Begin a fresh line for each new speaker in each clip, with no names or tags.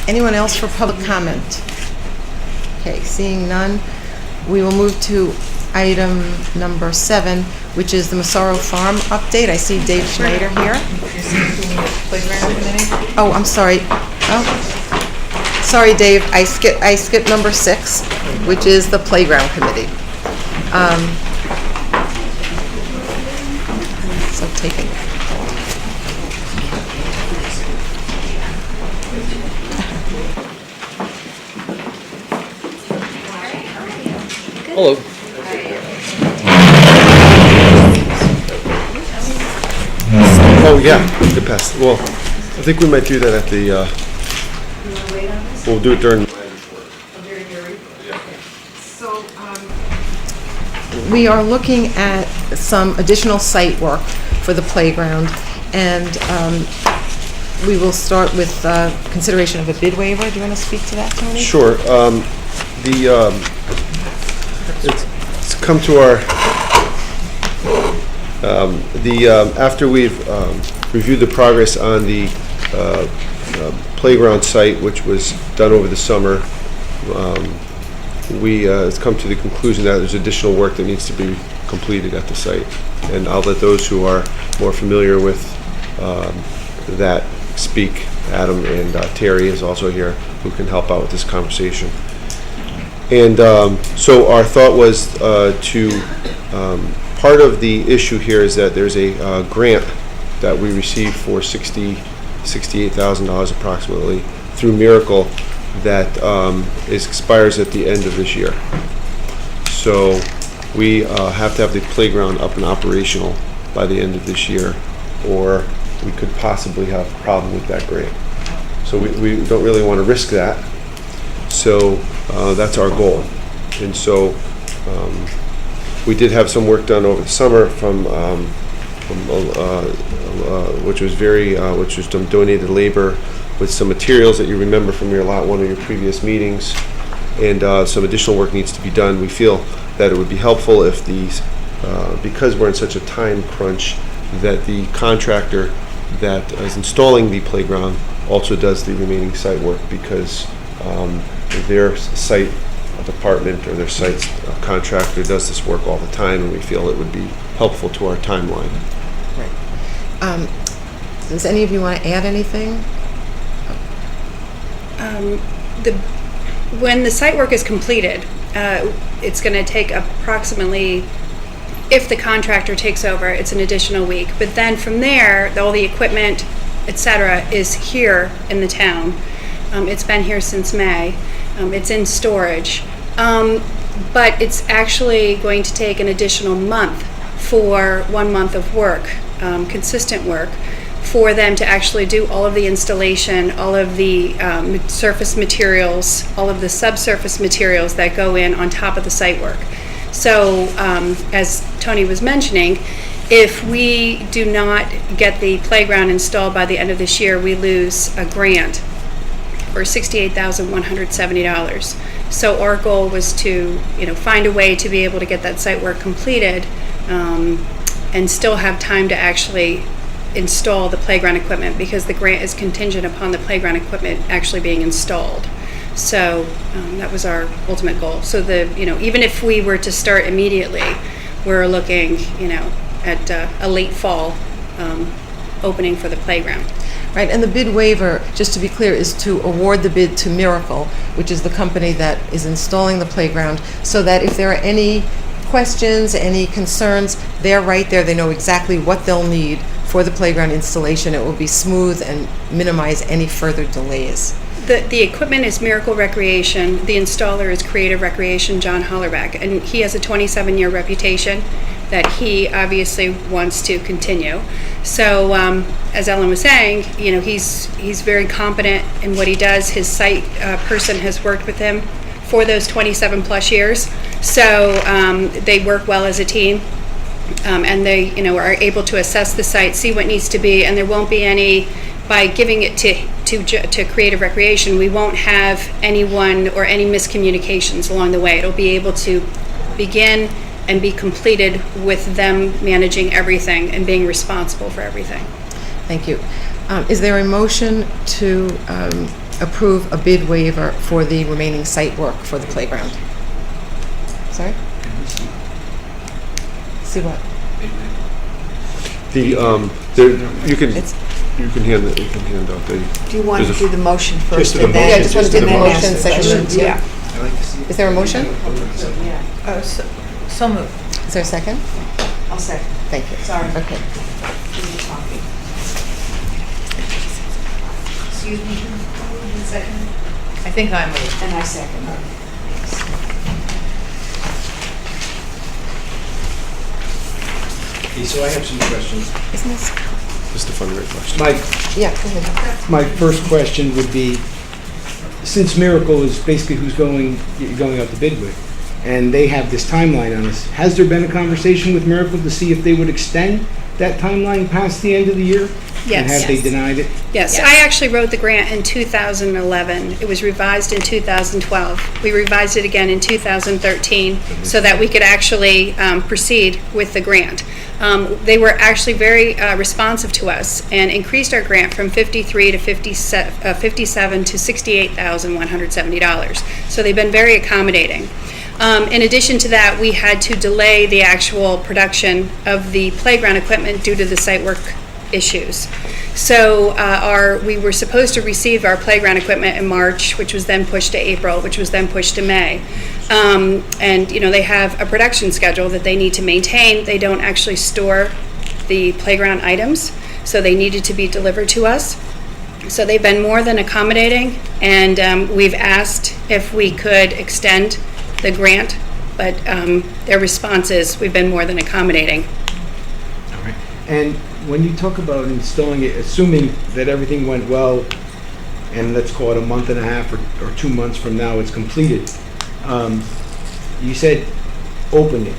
Anyone else for public comment? Okay, seeing none, we will move to item number 7, which is the Massaro Farm update. I see Dave Schneider here. Oh, I'm sorry. Oh, sorry, Dave. I skipped number 6, which is the playground committee. So take it.
Hello. Oh yeah, good pass. Well, I think we might do that at the. We'll do it during.
So we are looking at some additional site work for the playground, and we will start with consideration of a bid waiver. Do you want to speak to that, Tony?
Sure. It's come to our, after we've reviewed the progress on the playground site, which was done over the summer, it's come to the conclusion that there's additional work that needs to be completed at the site. And I'll let those who are more familiar with that speak. Adam and Terry is also here, who can help out with this conversation. And so our thought was part of the issue here is that there's a grant that we received for $68,000 approximately through Miracle that expires at the end of this year. So we have to have the playground up and operational by the end of this year, or we could possibly have a problem with that grant. So we don't really want to risk that. So that's our goal. And so we did have some work done over the summer from which was some donated labor with some materials that you remember from one of your previous meetings, and some additional work needs to be done. We feel that it would be helpful if because we're in such a time crunch, that the contractor that is installing the playground also does the remaining site work, because their site department or their site contractor does this work all the time, and we feel it would be helpful to our timeline.
Right. Does any of you want to add anything?
When the site work is completed, it's going to take approximately, if the contractor takes over, it's an additional week. But then from there, all the equipment, etc., is here in the town. It's been here since May. It's in storage. But it's actually going to take an additional month for 1 month of work, consistent work, for them to actually do all of the installation, all of the surface materials, all of the subsurface materials that go in on top of the site work. So as Tony was mentioning, if we do not get the playground installed by the end of this year, we lose a grant for $68,170. So our goal was to, find a way to be able to get that site work completed and still have time to actually install the playground equipment, because the grant is contingent upon the playground equipment actually being installed. So that was our ultimate goal. So even if we were to start immediately, we're looking, at a late fall opening for the playground.
Right, and the bid waiver, just to be clear, is to award the bid to Miracle, which is the company that is installing the playground, so that if there are any questions, any concerns, they're right there. They know exactly what they'll need for the playground installation. It will be smooth and minimize any further delays.
The equipment is Miracle Recreation. The installer is Creative Recreation, John Hollerback, and he has a 27-year reputation that he obviously wants to continue. So as Ellen was saying, he's very competent in what he does. His site person has worked with him for those 27 plus years. So they work well as a team, and they are able to assess the site, see what needs to be, and there won't be any, by giving it to Creative Recreation, we won't have anyone or any miscommunications along the way. It'll be able to begin and be completed with them managing everything and being responsible for everything.
Thank you. Is there a motion to approve a bid waiver for the remaining site work for the playground. Sorry? See what?
You can
It's-
hand out the.
Do you want to
There's a-
do the motion first?
Just
and
the
then-
Yeah, I just want to do the
and then
motion
ask
second.
questions? Yeah.
Is there a motion?
So moved.
Is there a second?
I'll second.
Thank you.
Sorry.
Okay.
Excuse me, who moved in second?
I think I moved.
And I second.
Okay, so I have some questions.
Isn't this?
Just a funny question.
Yeah, go ahead.
My first question would be, since Miracle is basically who's you're going out to bid with, and they have this timeline on us, has there been a conversation with Miracle to see if they would extend that timeline past the end of the year?
Yes.
And have they denied it?
Yes, I actually wrote the grant in 2011. It was revised in 2012. We revised it again in 2013 so that we could actually proceed with the grant. They were actually very responsive to us and increased our grant from $53 to $57 to $68,170. So they've been very accommodating. In addition to that, we had to delay the actual production of the playground equipment due to the site work issues. So we were supposed to receive our playground equipment in March, which was then pushed to April, which was then pushed to May. And they have a production schedule that they need to maintain. They don't actually store the playground items, so they needed to be delivered to us. So they've been more than accommodating, and we've asked if we could extend the grant, but their response is we've been more than accommodating.
All right. And when you talk about installing it, assuming that everything went well, and let's call it a month and a half or 2 months from now it's completed, you said open it.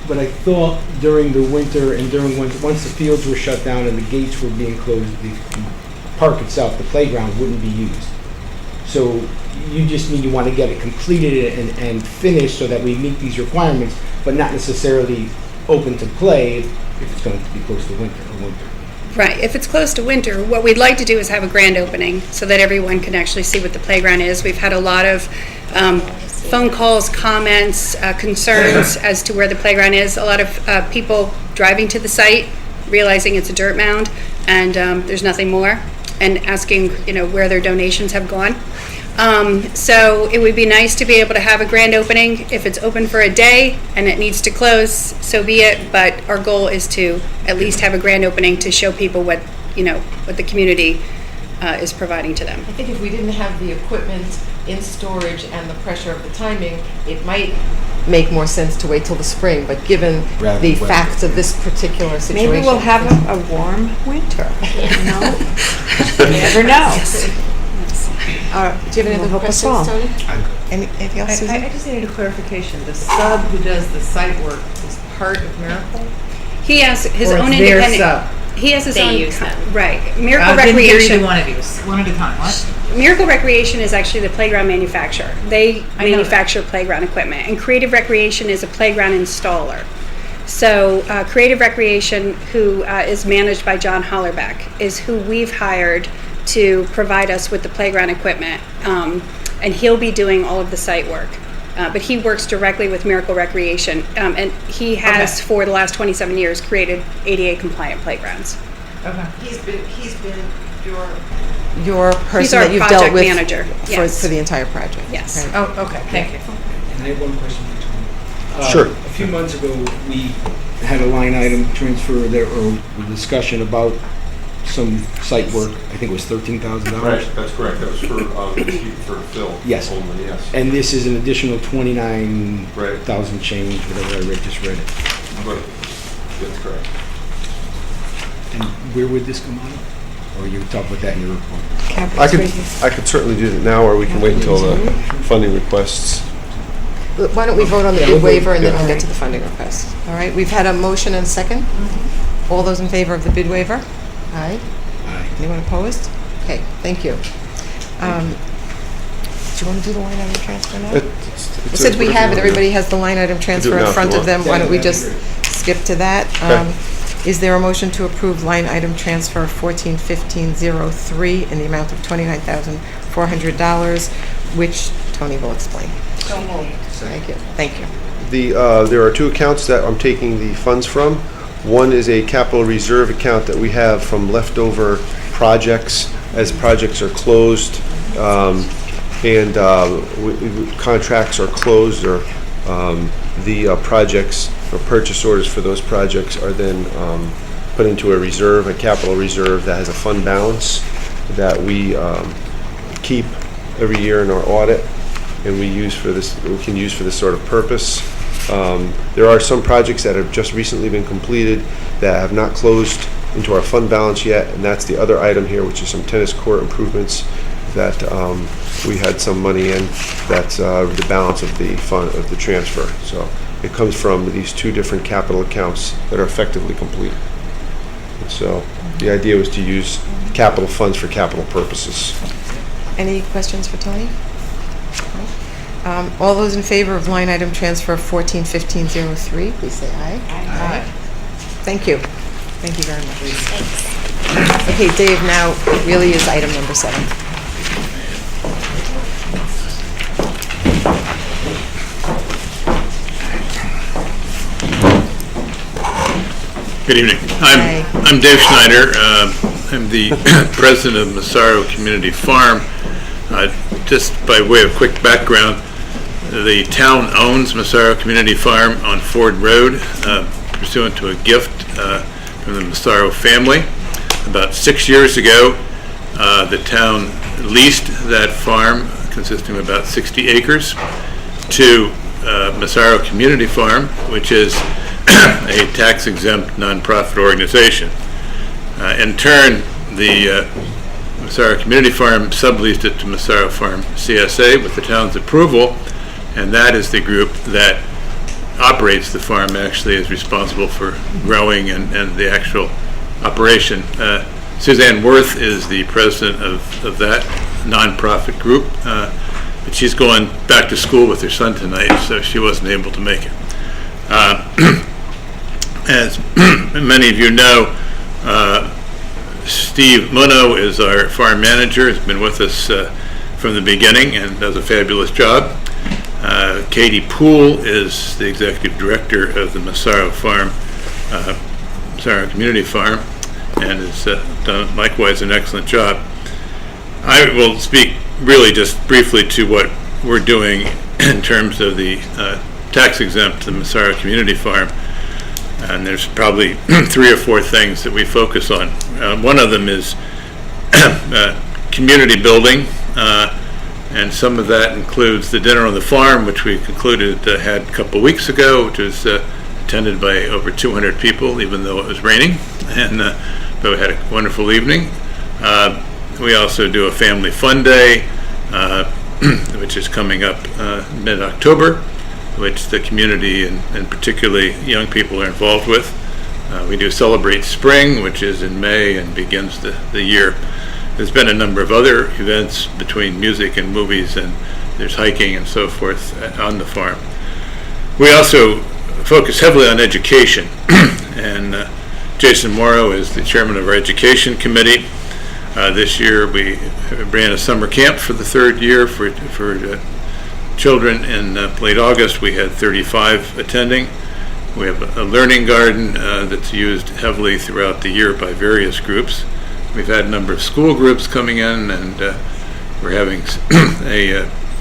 But I thought during the winter and once the fields were shut down and the gates were being closed, the park itself, the playground, wouldn't be used. So you just mean you want to get it completed and finished so that we meet these requirements, but not necessarily open to play if it's going to be close to winter or winter.
Right, if it's close to winter, what we'd like to do is have a grand opening so that everyone can actually see what the playground is. We've had a lot of phone calls, comments, concerns as to where the playground is. A lot of people driving to the site, realizing it's a dirt mound and there's nothing more, and asking, where their donations have gone. So it would be nice to be able to have a grand opening. If it's open for a day and it needs to close, so be it. But our goal is to at least have a grand opening to show people what the community is providing to them.
I think if we didn't have the equipment in storage and the pressure of the timing, it might make more sense to wait till the spring, but given
Rather
the
than wait.
facts of this particular situation.
Maybe we'll have a warm winter. No? You never know.
Do you have any
Will
other
help us
questions,
all.
Tony? Anything else, Susan?
I just needed a clarification. The sub who does the site work is part of Miracle?
He has his
Or
own
it's their
independent.
sub?
He has his
They
own.
use them.
Right. Miracle
I didn't hear
Recreation.
either one of you. One at a time. What?
Miracle Recreation is actually the playground manufacturer. They
I know
manufacture playground equipment, and Creative Recreation is a playground installer. So Creative Recreation, who is managed by John Hollerbeck, is who we've hired to provide us with the playground equipment, and he'll be doing all of the site work. But he works directly with Miracle Recreation, and he has,
Okay.
for the last 27 years, created ADA-compliant playgrounds.
Okay.
He's been your person
He's our
that you've
project
dealt with
manager, yes.
for the entire project.
Yes.
Right.
Oh, okay. Thank you.
And I have one question for Tony.
Sure.
A few months ago, we had a line item transfer there, or a discussion about some site work. I think it was $13,000.
Right, that's correct. That was for Phil.
Yes.
Only, yes.
And this is an additional 29,000 change, whatever I just read it.
But that's correct.
And where would this come out of? Or you talk about that in your report?
I could certainly do that now, or we can wait until the funding requests.
Why don't we vote on the
Yeah,
bid
we'll
waiver
vote,
and then
yeah.
we'll get to the funding request. All right, we've had a motion and a second. All those in favor of the bid waiver? Aye.
Aye.
Anyone opposed? Okay, thank you. Do you want to do the line item transfer now? Since we have it, everybody has the line item transfer
now
in
if
front
you
of
want.
them, why don't we
Yeah, that'd
just
be great.
skip to that?
Okay.
Is there a motion to approve line item transfer 141503 in the amount of $400, which Tony will explain. Thank you. Thank you.
There are two accounts that I'm taking the funds from. One is a capital reserve account that we have from leftover projects as projects are closed and contracts are closed, or the projects or purchase orders for those projects are then put into a reserve, a capital reserve that has a fund balance that we keep every year in our audit, and we can use for this sort of purpose. There are some projects that have just recently been completed that have not closed into our fund balance yet, and that's the other item here, which is some tennis court improvements that we had some money in. That's the balance of the fund, of the transfer. So it comes from these two different capital accounts that are effectively complete. And so the idea was to use capital funds for capital purposes.
Any questions for Tony? All those in favor of line item transfer 141503, please say aye.
Aye.
Thank you. Thank you very much. Okay, Dave, now it really is item number 7.
Good evening.
Hi.
I'm Dave Schneider. I'm the president of Massaro Community Farm. Just by way of quick background, the town owns Massaro Community Farm on Ford Road, pursuant to a gift from the Massaro family. About 6 years ago, the town leased that farm, consisting of about 60 acres, to Massaro Community Farm, which is a tax-exempt nonprofit organization. In turn, the Massaro Community Farm subleased it to Massaro Farm CSA with the town's approval, and that is the group that operates the farm, actually is responsible for growing and the actual operation. Suzanne Worth is the president of that nonprofit group, but she's going back to school with her son tonight, so she wasn't able to make it. As many of you know, Steve Muno is our farm manager. He's been with us from the beginning and does a fabulous job. Katie Poole is the executive director of the Massaro Farm, Massaro Community Farm, and has done likewise an excellent job. I will speak really just briefly to what we're doing in terms of the tax-exempt the Massaro Community Farm. And there's probably 3 or 4 things that we focus on. One of them is community building, and some of that includes the dinner on the farm, which we concluded had a couple weeks ago, which was attended by over 200 people, even though it was raining, and but we had a wonderful evening. We also do a family fun day, which is coming up mid-October, which the community and particularly young people are involved with. We do Celebrate Spring, which is in May and begins the year. There's been a number of other events between music and movies, and there's hiking and so forth on the farm. We also focus heavily on education, and Jason Morrow is the chairman of our education committee. This year we ran a summer camp for the 3rd year for children. In late August we had 35 attending. We have a learning garden that's used heavily throughout the year by various groups. We've had a number of school groups coming in, and we're having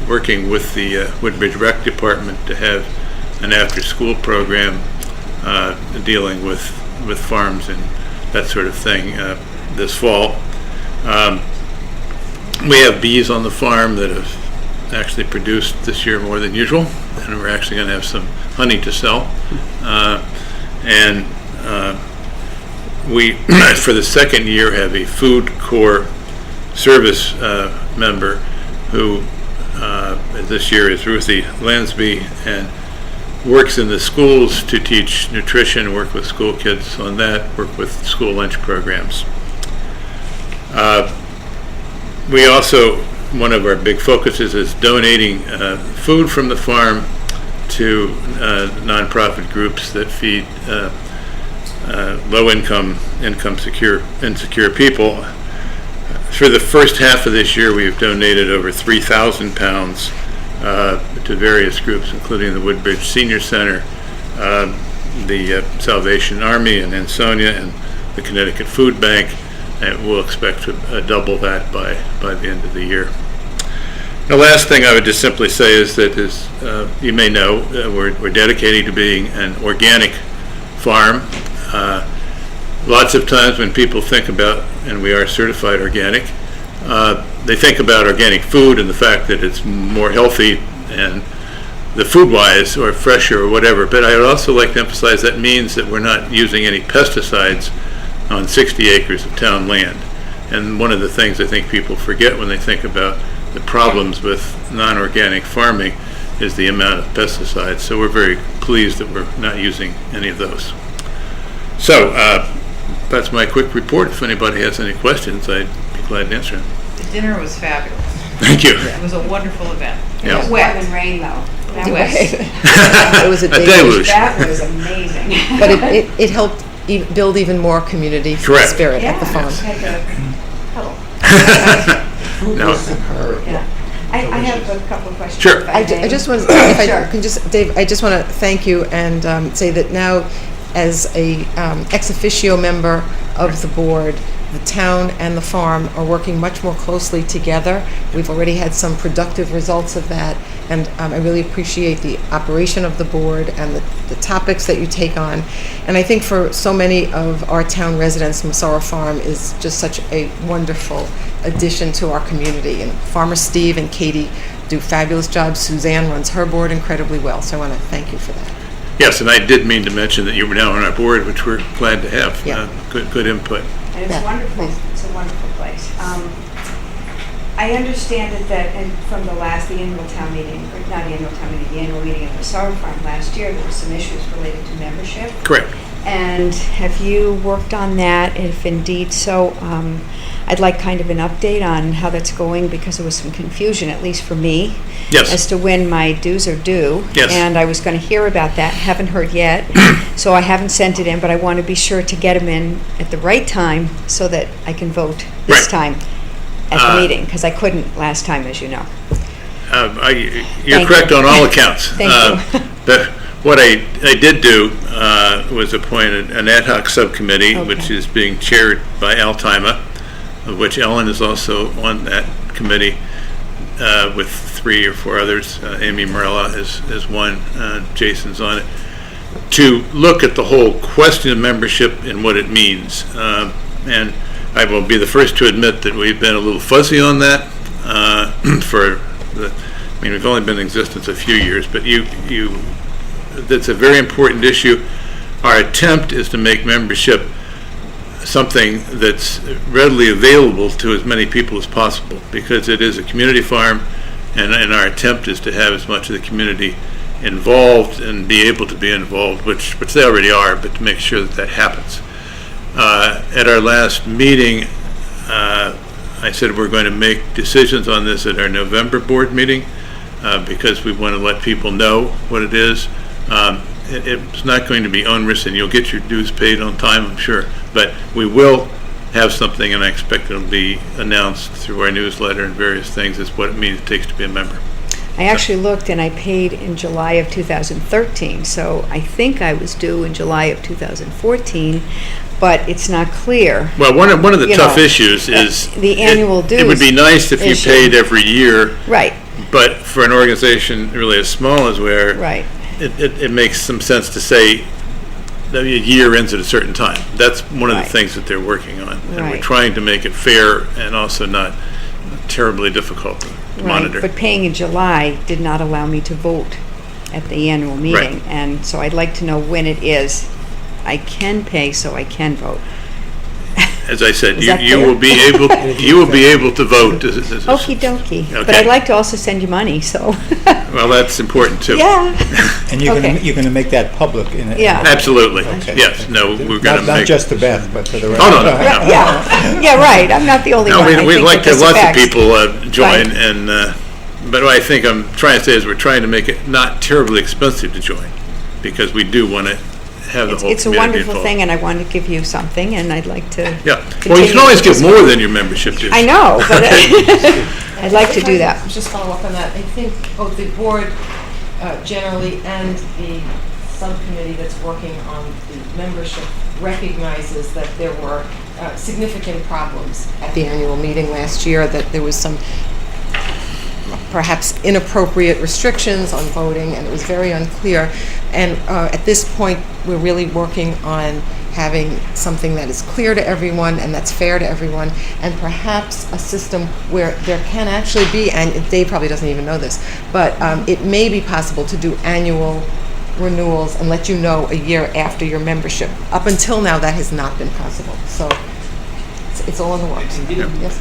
working with the Woodbridge Rec Department to have an after-school program dealing with farms and that sort of thing this fall. We have bees on the farm that have actually produced this year more than usual, and we're actually going to have some honey to sell. We, for the 2nd year, have a food corps service member who this year is Ruthie Lansby, and works in the schools to teach nutrition, work with school kids on that, work with school lunch programs. We also, one of our big focuses is donating food from the farm to nonprofit groups that feed insecure people. For the first half of this year, we've donated over 3,000 pounds to various groups, including the Woodbridge Senior Center, the Salvation Army in Ansonia, and the Connecticut Food Bank. And we'll expect to double that by the end of the year. The last thing I would just simply say is that, as you may know, we're dedicating to being an organic farm. Lots of times when people think about, and we are certified organic, they think about organic food and the fact that it's more healthy and the food-wise or fresher or whatever. But I would also like to emphasize that means that we're not using any pesticides on 60 acres of town land. And one of the things I think people forget when they think about the problems with non-organic farming is the amount of pesticides. So we're very pleased that we're not using any of those. So that's my quick report. If anybody has any questions, I'd be glad to answer them.
The dinner was fabulous.
Thank you.
It was a wonderful event.
Yeah.
It was wet and rain though. That was,
It was a
A
deluge.
deluge.
that was amazing.
But it helped build even more community
Correct.
spirit at the farm.
Had to huddle.
No.
Yeah. I have a couple of questions.
Sure.
if I may.
I just want, if I
Sure.
can just, Dave, I just want to thank you and say that now, as a ex officio member of the board, the town and the farm are working much more closely together. We've already had some productive results of that, and I really appreciate the operation of the board and the topics that you take on. And I think for so many of our town residents, Massaro Farm is just such a wonderful addition to our community. And Farmer Steve and Katie do fabulous jobs. Suzanne runs her board incredibly well, so I want to thank you for that.
Yes, and I did mean to mention that you were now on our board, which we're glad to have.
Yeah.
Good input.
And it's
Yeah,
wonderful.
please.
It's a wonderful place. I understand that and from the annual town meeting, or not the annual town meeting, the annual meeting at Massaro Farm last year, there were some issues related to membership.
Correct.
And have you worked on that? If indeed so, I'd like kind of an update on how that's going, because there was some confusion, at least for me,
Yes.
as to when my dues are due.
Yes.
And I was going to hear about that, haven't heard yet, so I haven't sent it in, but I want to be sure to get them in at the right time so that I can vote this
Right.
time at the meeting, because I couldn't last time, as you know.
You're
Thank
correct
you.
on all accounts.
Thank you.
But what I did do was appoint an ad hoc subcommittee,
Okay.
which is being chaired by Al Tima, of which Ellen is also on that committee with 3 or 4 others. Amy Morella is one. Jason's on it. To look at the whole question of membership and what it means. And I will be the first to admit that we've been a little fuzzy on that we've only been in existence a few years, but that's a very important issue. Our attempt is to make membership something that's readily available to as many people as possible, because it is a community farm, and our attempt is to have as much of the community involved and be able to be involved, which they already are, but to make sure that happens. At our last meeting, I said we're going to make decisions on this at our November board meeting, because we want to let people know what it is. It's not going to be onerous, and you'll get your dues paid on time, I'm sure, but we will have something, and I expect it'll be announced through our newsletter and various things, as what it means it takes to be a member.
I actually looked, and I paid in July of 2013, so I think I was due in July of 2014, but it's not clear.
Well, one of the
You
tough
know,
issues is
the annual
It would be
dues
nice if you
issue.
paid every year,
Right,
but for an organization really as small as we are,
right.
it makes some sense to say that a year ends at a certain time. That's one of the
Right.
things that they're working on, and we're
Right.
trying to make it fair and also not terribly difficult to monitor.
Right, but paying in July did not allow me to vote at the annual meeting, and so I'd like to know when it is I can pay so I can vote.
As I said,
Is that
you
fair?
will be able to vote.
Okie dokie, but
Okay.
I'd like to also send you money, so,
Well, that's important too.
yeah.
And you're
Okay.
going to make that public in it?
Yeah.
Absolutely.
Okay.
Yes. No, we're going to
Not
make.
just to Beth, but to the rest.
Oh, no, no, no.
Yeah, right, I'm not the only
No,
one. I
we'd
think
like
that
to have
this
lots of
affects.
people join,
Right.
and but what I think I'm trying to say is we're trying to make it not terribly expensive to join, because we do want to have the whole
It's a
community
wonderful
involved.
thing, and I want to give you something, and I'd like to.
Yeah, well, you
continue
can always
to
give
participate.
more than your membership dues.
I know, but I'd like to do
If I
that.
could Just follow up on that. I think both the board generally and the subcommittee that's working on the membership recognizes that there were significant problems at the annual meeting last year, that there was some perhaps inappropriate restrictions on voting, and it was very unclear. And at this point, we're really working on having something that is clear to everyone and that's fair to everyone, and perhaps a system where there can actually be, and Dave probably doesn't even know this, but it may be possible to do annual renewals and let you know a year after your membership. Up until now, that has not been possible. So it's all in the works. Yes.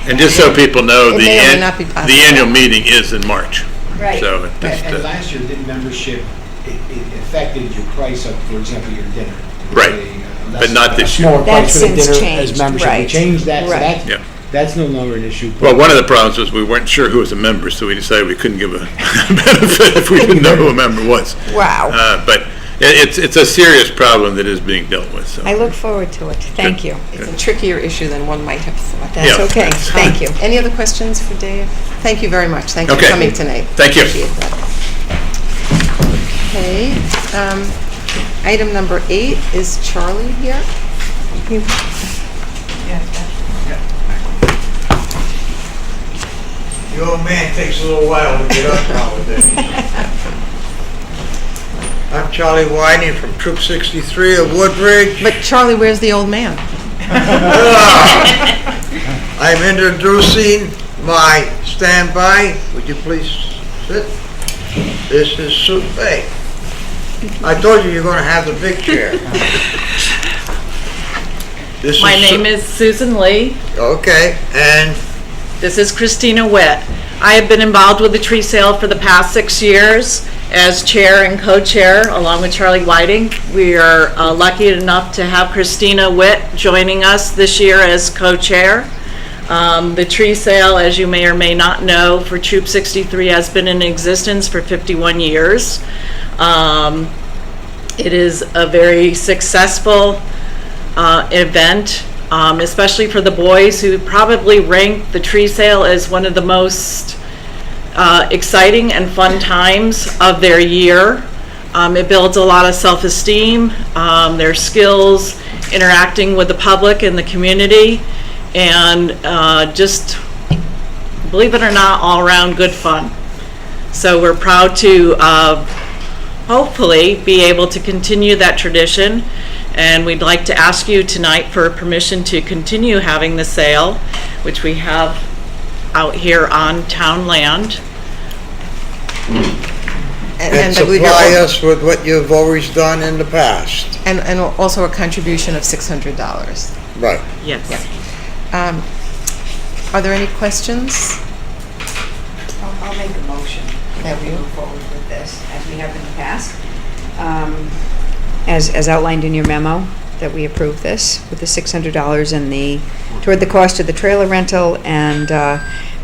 And just so people know,
It may or may not be possible.
the annual meeting is in March.
Right.
So it just,
And last year, did membership, it affected your price of, for example, your dinner.
Right. But not this year.
A smaller
That's
price for the
since
dinner as
changed,
membership.
right.
We changed that, so
Right.
Yeah.
that's no longer an issue.
Well, one of the problems was we weren't sure who was a member, so we decided we couldn't give a benefit if we didn't know who a member was.
Wow.
But it's a serious problem that is being dealt with, so.
I look forward to it. Thank you.
It's a trickier issue than one might have thought.
That's
Yeah.
okay. Thank you.
Any other questions for Dave? Thank you very much. Thank you for
Okay.
coming tonight.
Thank you.
Appreciate that. Okay, item number 8, is Charlie here?
The old man takes a little while to get up nowadays. I'm Charlie Whiting from Troop 63 of Woodbridge.
But Charlie, where's the old man?
I'm introducing my standby. Would you please sit? This is Sue Bay. I told you you're going to have the big chair.
My name is Susan Lee.
Okay, and
This is Christina Witt. I have been involved with the tree sale for the past 6 years as chair and co-chair along with Charlie Whiting. We are lucky enough to have Christina Witt joining us this year as co-chair. The tree sale, as you may or may not know, for Troop 63 has been in existence for 51 years. It is a very successful event, especially for the boys, who probably rank the tree sale as one of the most exciting and fun times of their year. It builds a lot of self-esteem, their skills, interacting with the public and the community, and just, believe it or not, all-around good fun. So we're proud to hopefully be able to continue that tradition, and we'd like to ask you tonight for permission to continue having the sale, which we have out here on town land.
and
I believe you're
supply
al-
us with what you've always done in the past.
and also a contribution of $600.
Right.
Yes.
Are there any questions?
I'll make a motion that we move forward with this, as we have in the past. As outlined in your memo, that we approve this with the $600 toward the cost of the trailer rental and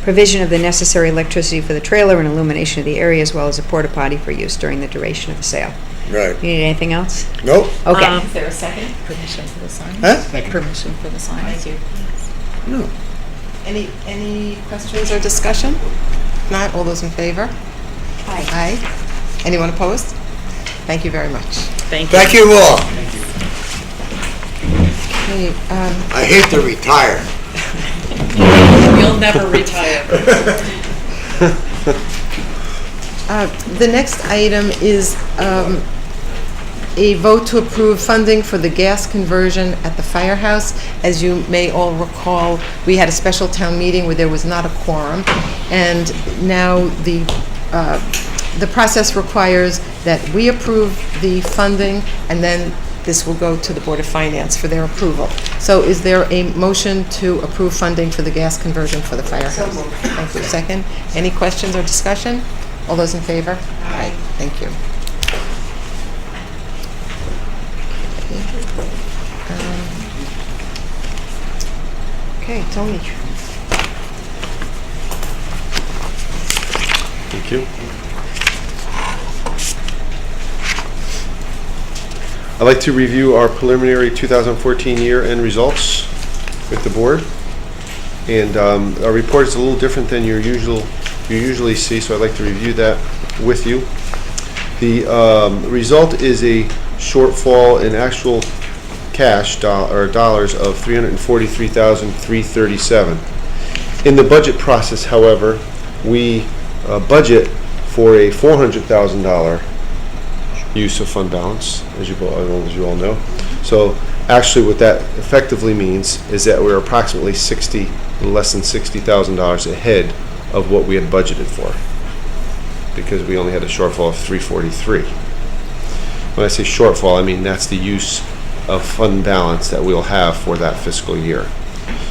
provision of the necessary electricity for the trailer and illumination of the area, as well as a porta potty for use during the duration of the sale.
Right.
You need anything else?
Nope.
Okay.
Is there a second? Permission for the signs?
Huh?
Permission for the signs?
No.
Any questions or discussion? If not, all those in favor?
Aye.
Aye. Anyone opposed? Thank you very much.
Thank you.
Thank you all.
Okay,
I hate to retire.
You'll never retire.
the next item is a vote to approve funding for the gas conversion at the firehouse. As you may all recall, we had a special town meeting where there was not a quorum, and now the process requires that we approve the funding, and then this will go to the Board of Finance for their approval. So is there a motion to approve funding for the gas conversion for the firehouse?
So moved.
Thank you. Second. Any questions or discussion? All those in favor? Aye. Thank you. Okay, Tony.
Thank you. I'd like to review our preliminary 2014 year-end results with the board. And our report is a little different than you usually see, so I'd like to review that with you. The result is a shortfall in actual cash dollars of $343,337. In the budget process, however, we budget for a $400,000 use of fund balance, as you all know. So actually what that effectively means is that we're approximately less than $60,000 ahead of what we had budgeted for, because we only had a shortfall of $343. When I say shortfall, I mean that's the use of fund balance that we'll have for that fiscal year.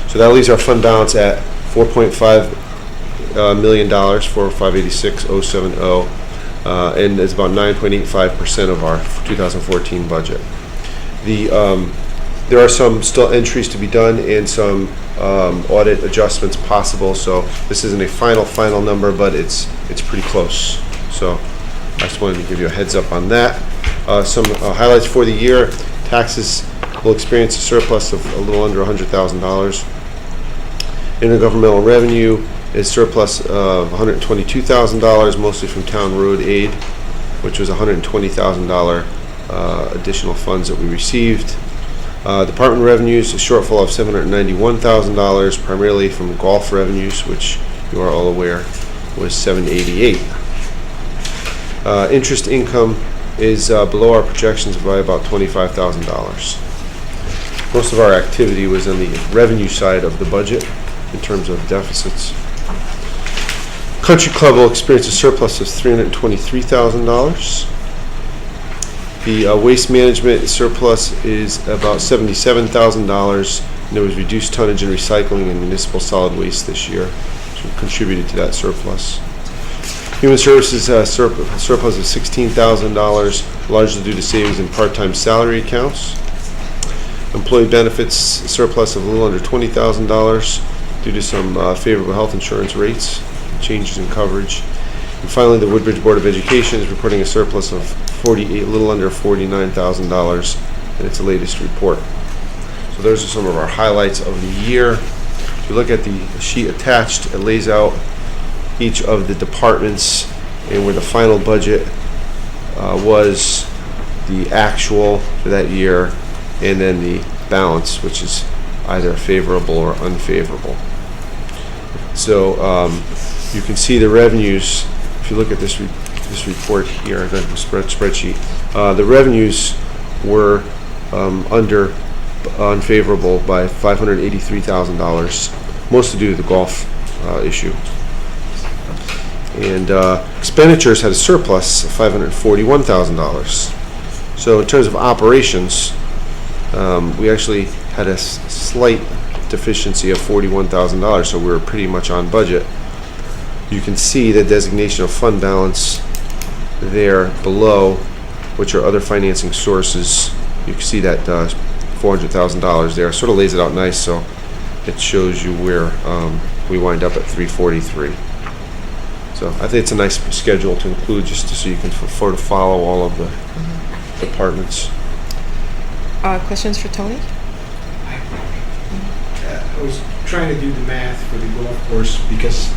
So that leaves our fund balance at $4.5 million, $4,586,070, and it's about 9.85% of our 2014 budget. There are some still entries to be done and some audit adjustments possible, so this isn't a final number, but it's pretty close. So I just wanted to give you a heads up on that. Some highlights for the year: taxes will experience a surplus of a little under $100,000. Intergovernmental revenue is surplus of $122,000, mostly from town road aid, which was $120,000 additional funds that we received. Department revenues, a shortfall of $791,000, primarily from golf revenues, which you are all aware was $788,000. Interest income is below our projections by about $25,000. Most of our activity was on the revenue side of the budget in terms of deficits. Country Club will experience a surplus of $323,000. The waste management surplus is about $77,000, and there was reduced tonnage in recycling and municipal solid waste this year, which contributed to that surplus. Human Services surplus of $16,000, largely due to savings in part-time salary accounts. Employee benefits surplus of a little under $20,000 due to some favorable health insurance rates, changes in coverage. And finally, the Woodbridge Board of Education is reporting a surplus of a little under $49,000 in its latest report. So those are some of our highlights of the year. If you look at the sheet attached, it lays out each of the departments and where the final budget was, the actual for that year, and then the balance, which is either favorable or unfavorable. So you can see the revenues. If you look at this report here, the spreadsheet, the revenues were unfavorable by $583,000, mostly due to the golf issue. And expenditures had a surplus of $541,000. So in terms of operations, we actually had a slight deficiency of $41,000, so we were pretty much on budget. You can see the designation of fund balance there below, which are other financing sources. You can see that $400,000 there. Sort of lays it out nice, so it shows you where we wind up at $343. So I think it's a nice schedule to include, just so you can follow all of the departments.
Questions for Tony?
I was trying to do the math for the golf course, because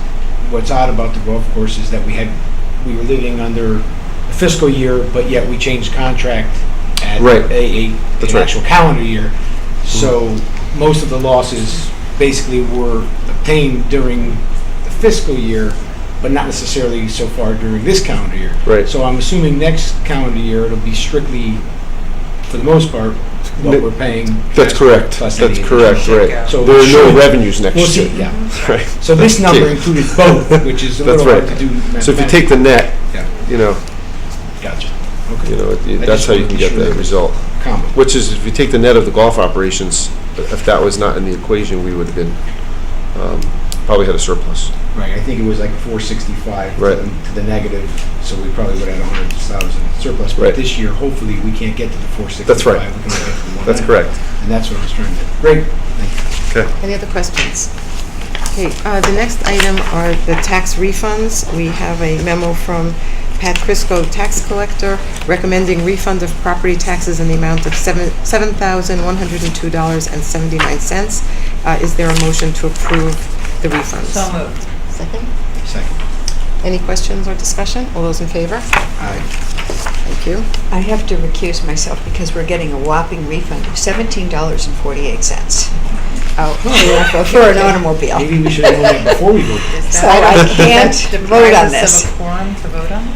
what's odd about the golf course is that we were living under a fiscal year, but yet we changed contract at
Right.
an actual calendar year. So most of the losses basically were obtained during the fiscal year, but not necessarily so far during this calendar year.
Right.
So I'm assuming next calendar year it'll be strictly, for the most part, what we're paying.
That's correct.
plus
That's
any
correct,
additional.
right.
So
There are no
should-
revenues next
We'll
year.
see, yeah.
Right.
So this number
Okay.
included both, which is a
That's
little
right.
hard to do.
So if you take the net,
Yeah.
you know,
Gotcha. Okay.
that's
just
how you
wanted
can
to be
get
sure
the
that it was
result.
comparable.
Which is, if you take the net of the golf operations, if that was not in the equation, we would have been, probably had a surplus.
Right, I think it was like 465
Right.
to the negative, so we probably would have had 100,000 surplus. But
Right.
this year, hopefully, we can't get to the 465.
That's right.
We can get to the 190.
That's correct.
And that's what I was trying to, great, thank you.
Okay.
Any other questions? Okay, the next item are the tax refunds. We have a memo from Pat Crisco, tax collector, recommending refund of property taxes in the amount of $7,102.79. Is there a motion to approve the refunds?
So moved.
Second?
Second.
Any questions or discussion? All those in favor?
Aye.
Thank you.
I have to recuse myself because we're getting a whopping refund of $17.48.
Oh,
For an automobile.
Maybe we should have known that before we voted.
Is
So
that
I can't vote on
deprive us
this.
of a quorum to vote on?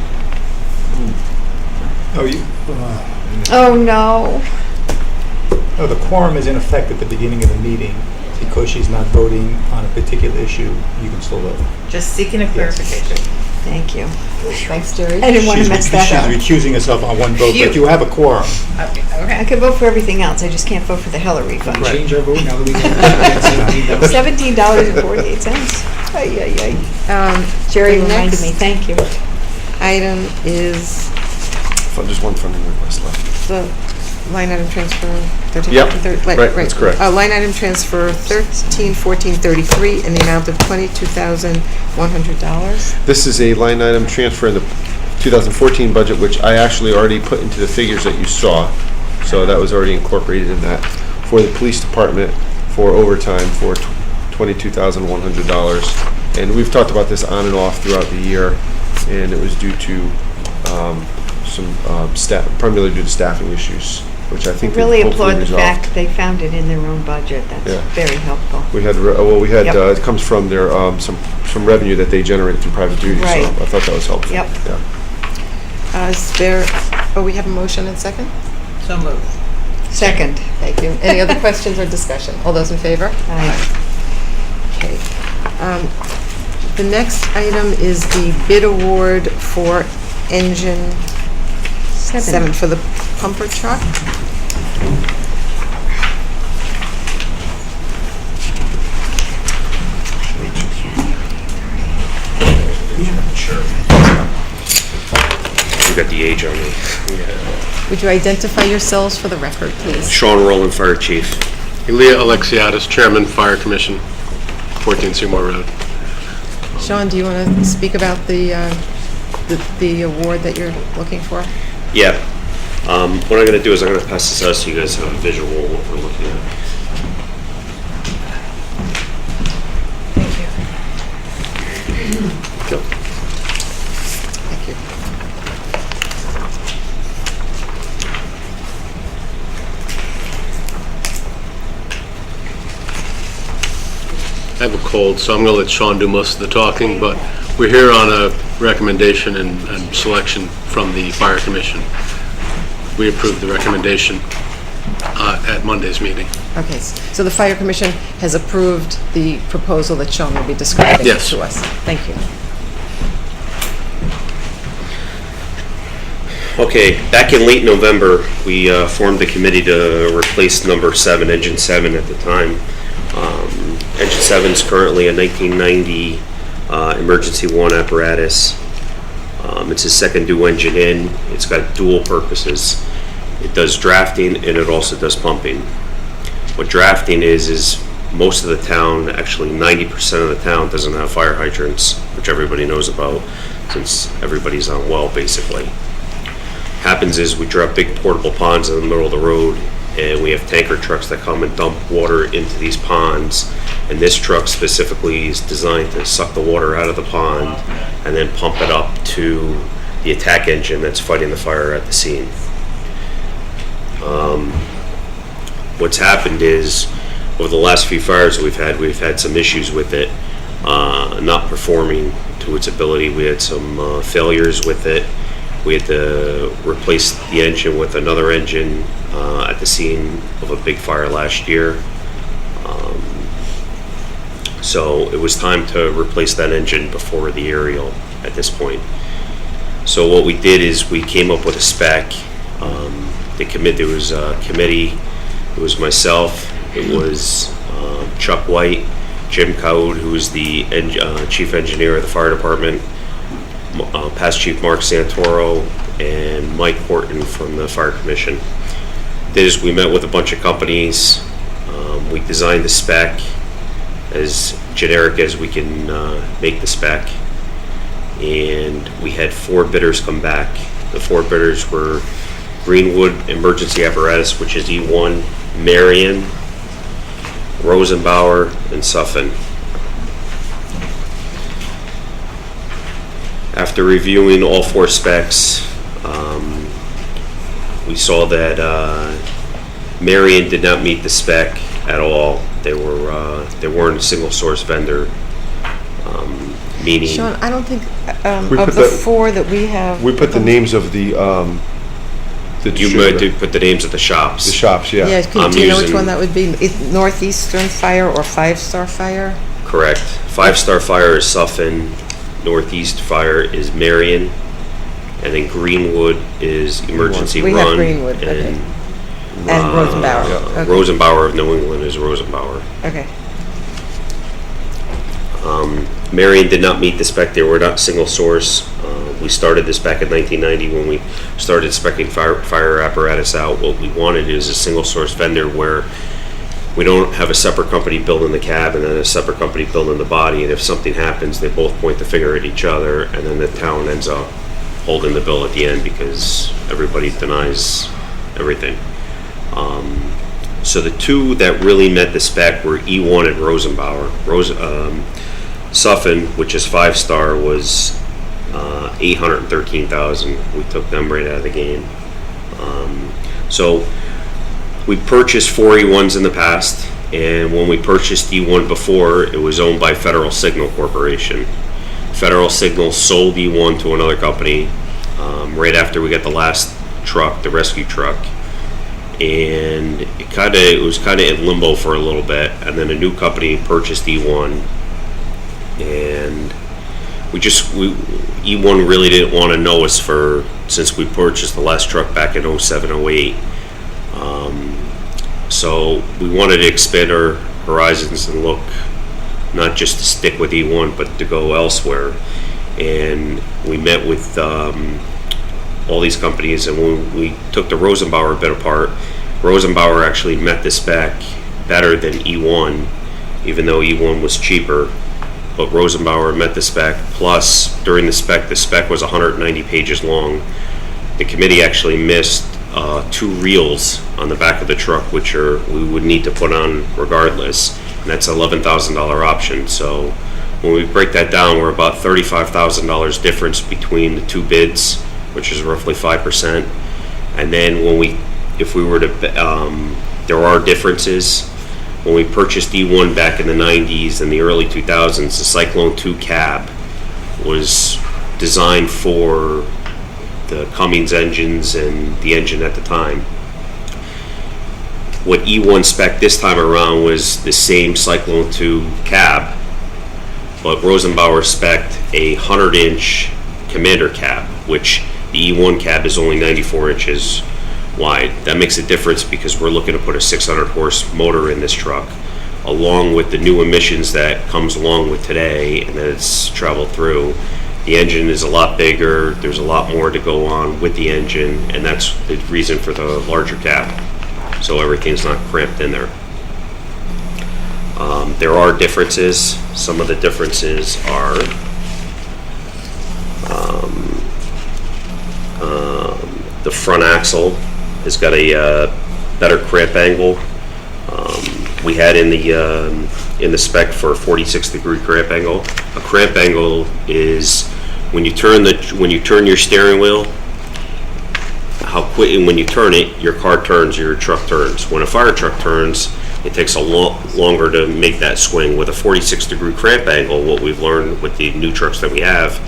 Oh, no.
No, the quorum is in effect at the beginning of the meeting. Because she's not voting on a particular issue, you can still vote.
Just seeking a clarification.
Thank you.
thanks, Jerry.
I didn't want to mess that up.
She's recusing herself on one vote,
Phew.
but you have a quorum.
Okay.
I could vote for everything else, I just can't vote for the Heller refund.
Change our vote now that we can.
$17.48. Ay, ay, ay. Jerry
The
reminded
next
me, thank you.
Item is
Just one funding request left.
the line item transfer 13,
Yep,
14,
right, that's correct.
Line item transfer 131433 in the amount of $22,100.
This is a line item transfer in the 2014 budget, which I actually already put into the figures that you saw. So that was already incorporated in that for the police department for overtime for $22,100. And we've talked about this on and off throughout the year, and it was due to some staff, primarily due to staffing issues, which I think they've
Really
hopefully
applaud the
resolved.
fact they found it in their own budget,
Yeah.
that's very helpful.
We had,
Yep.
it comes from their, some revenue that they generate through private duty, so
Right.
I thought that was helpful.
Yep.
Yeah.
Is there, we have a motion and second?
So moved.
Second.
Thank you. Any other questions or discussion? All those in favor?
Aye.
Okay. The next item is the bid award for engine 7 for the pumper truck.
You got the age on me.
Would you identify yourselves for the record, please?
Sean Rowland, Fire Chief.
Elia Alexiadis, Chairman, Fire Commission, 14 Seymour Road.
Sean, do you want to speak about the award that you're looking for?
Yeah. What I'm going to do is I'm going to pass this out so you guys have a visual of what we're looking at. Go.
Thank you.
I have a cold, so I'm going to let Sean do most of the talking, but we're here on a recommendation and selection from the Fire Commission. We approved the recommendation at Monday's meeting.
Okay, so the Fire Commission has approved the proposal that Sean will be describing
Yes.
to us. Thank you.
Okay, back in late November, we formed a committee to replace number 7, engine 7 at the time. Engine 7 is currently a 1990 emergency 1 apparatus. It's a second due engine in. It's got dual purposes. It does drafting and it also does pumping. What drafting is most of the town, actually 90% of the town, doesn't have fire hydrants, which everybody knows about since everybody's on well basically. Happens is we drop big portable ponds in the middle of the road, and we have tanker trucks that come and dump water into these ponds, and this truck specifically is designed to suck the water out of the pond and then pump it up to the attack engine that's fighting the fire at the scene. What's happened is over the last few fires we've had some issues with it not performing to its ability. We had some failures with it. We had to replace the engine with another engine at the scene of a big fire last year. So it was time to replace that engine before the aerial at this point. So what we did is we came up with a spec. There was a committee. It was myself. It was Chuck White, Jim Code, who is the chief engineer of the fire department, past Chief Mark Santoro, and Mike Horton from the Fire Commission. We met with a bunch of companies. We designed the spec as generic as we can make the spec. and we had 4 bidders come back. The 4 bidders were Greenwood Emergency Apparatus, which is E1, Marion, Rosenbauer, and Suffin. After reviewing all 4 specs, we saw that Marion did not meet the spec at all. They weren't a single source vendor, meaning.
Sean, I don't think,
We
of
put
the
the-
4 that we have.
We put the names of the
You
distributor.
did put the names of the shops.
The shops, yeah.
Yeah,
I'm
do you know which
using-
one that would be? Northeastern Fire or Five Star Fire?
Correct. 5 Star Fire is Suffin, Northeast Fire is Marion, and then Greenwood is Emergency
We
Run.
have Greenwood, okay. And Rosenbauer. Okay.
Rosenbauer of New England is Rosenbauer.
Okay.
Marion did not meet the spec. They were not single source. We started this back in 1990 when we started speccing fire apparatus out. What we wanted is a single source vendor where we don't have a separate company building the cab and then a separate company building the body, and if something happens, they both point the finger at each other, and then the town ends up holding the bill at the end because everybody denies everything. So the 2 that really met the spec were E1 and Rosenbauer. Suffin, which is 5 Star, was $813,000. We took them right out of the game. So we purchased 4 E1s in the past, and when we purchased E1 before, it was owned by Federal Signal Corporation. Federal Signal sold E1 to another company right after we got the last truck, the rescue truck, and it was kind of in limbo for a little bit, and then a new company purchased E1, and E1 really didn't want to know us since we purchased the last truck back in 07, 08. So we wanted to expand our horizons and look, not just to stick with E1, but to go elsewhere. And we met with all these companies, and when we took the Rosenbauer bit apart, Rosenbauer actually met the spec better than E1, even though E1 was cheaper. But Rosenbauer met the spec, plus during the spec was 190 pages long. The committee actually missed 2 reels on the back of the truck, which we would need to put on regardless, and that's $11,000 option. So when we break that down, we're about $35,000 difference between the 2 bids, which is roughly 5%. And then if we were to, there are differences. When we purchased E1 back in the 90s and the early 2000s, the Cyclone 2 cab was designed for the Cummins engines and the engine at the time. What E1 spec this time around was the same Cyclone 2 cab, but Rosenbauer spec'd a 100-inch Commander cab, which the E1 cab is only 94 inches wide. That makes a difference because we're looking to put a 600 horse motor in this truck, along with the new emissions that comes along with today and that it's traveled through. The engine is a lot bigger, there's a lot more to go on with the engine, and that's the reason for the larger cab, so everything's not cramped in there. There are differences. Some of the differences are the front axle has got a better cramp angle. We had in the spec for a 46-degree cramp angle. A cramp angle is when you turn your steering wheel, how quick, and when you turn it, your car turns, your truck turns. When a fire truck turns, it takes a lot longer to make that swing. With a 46-degree cramp angle, what we've learned with the new trucks that we have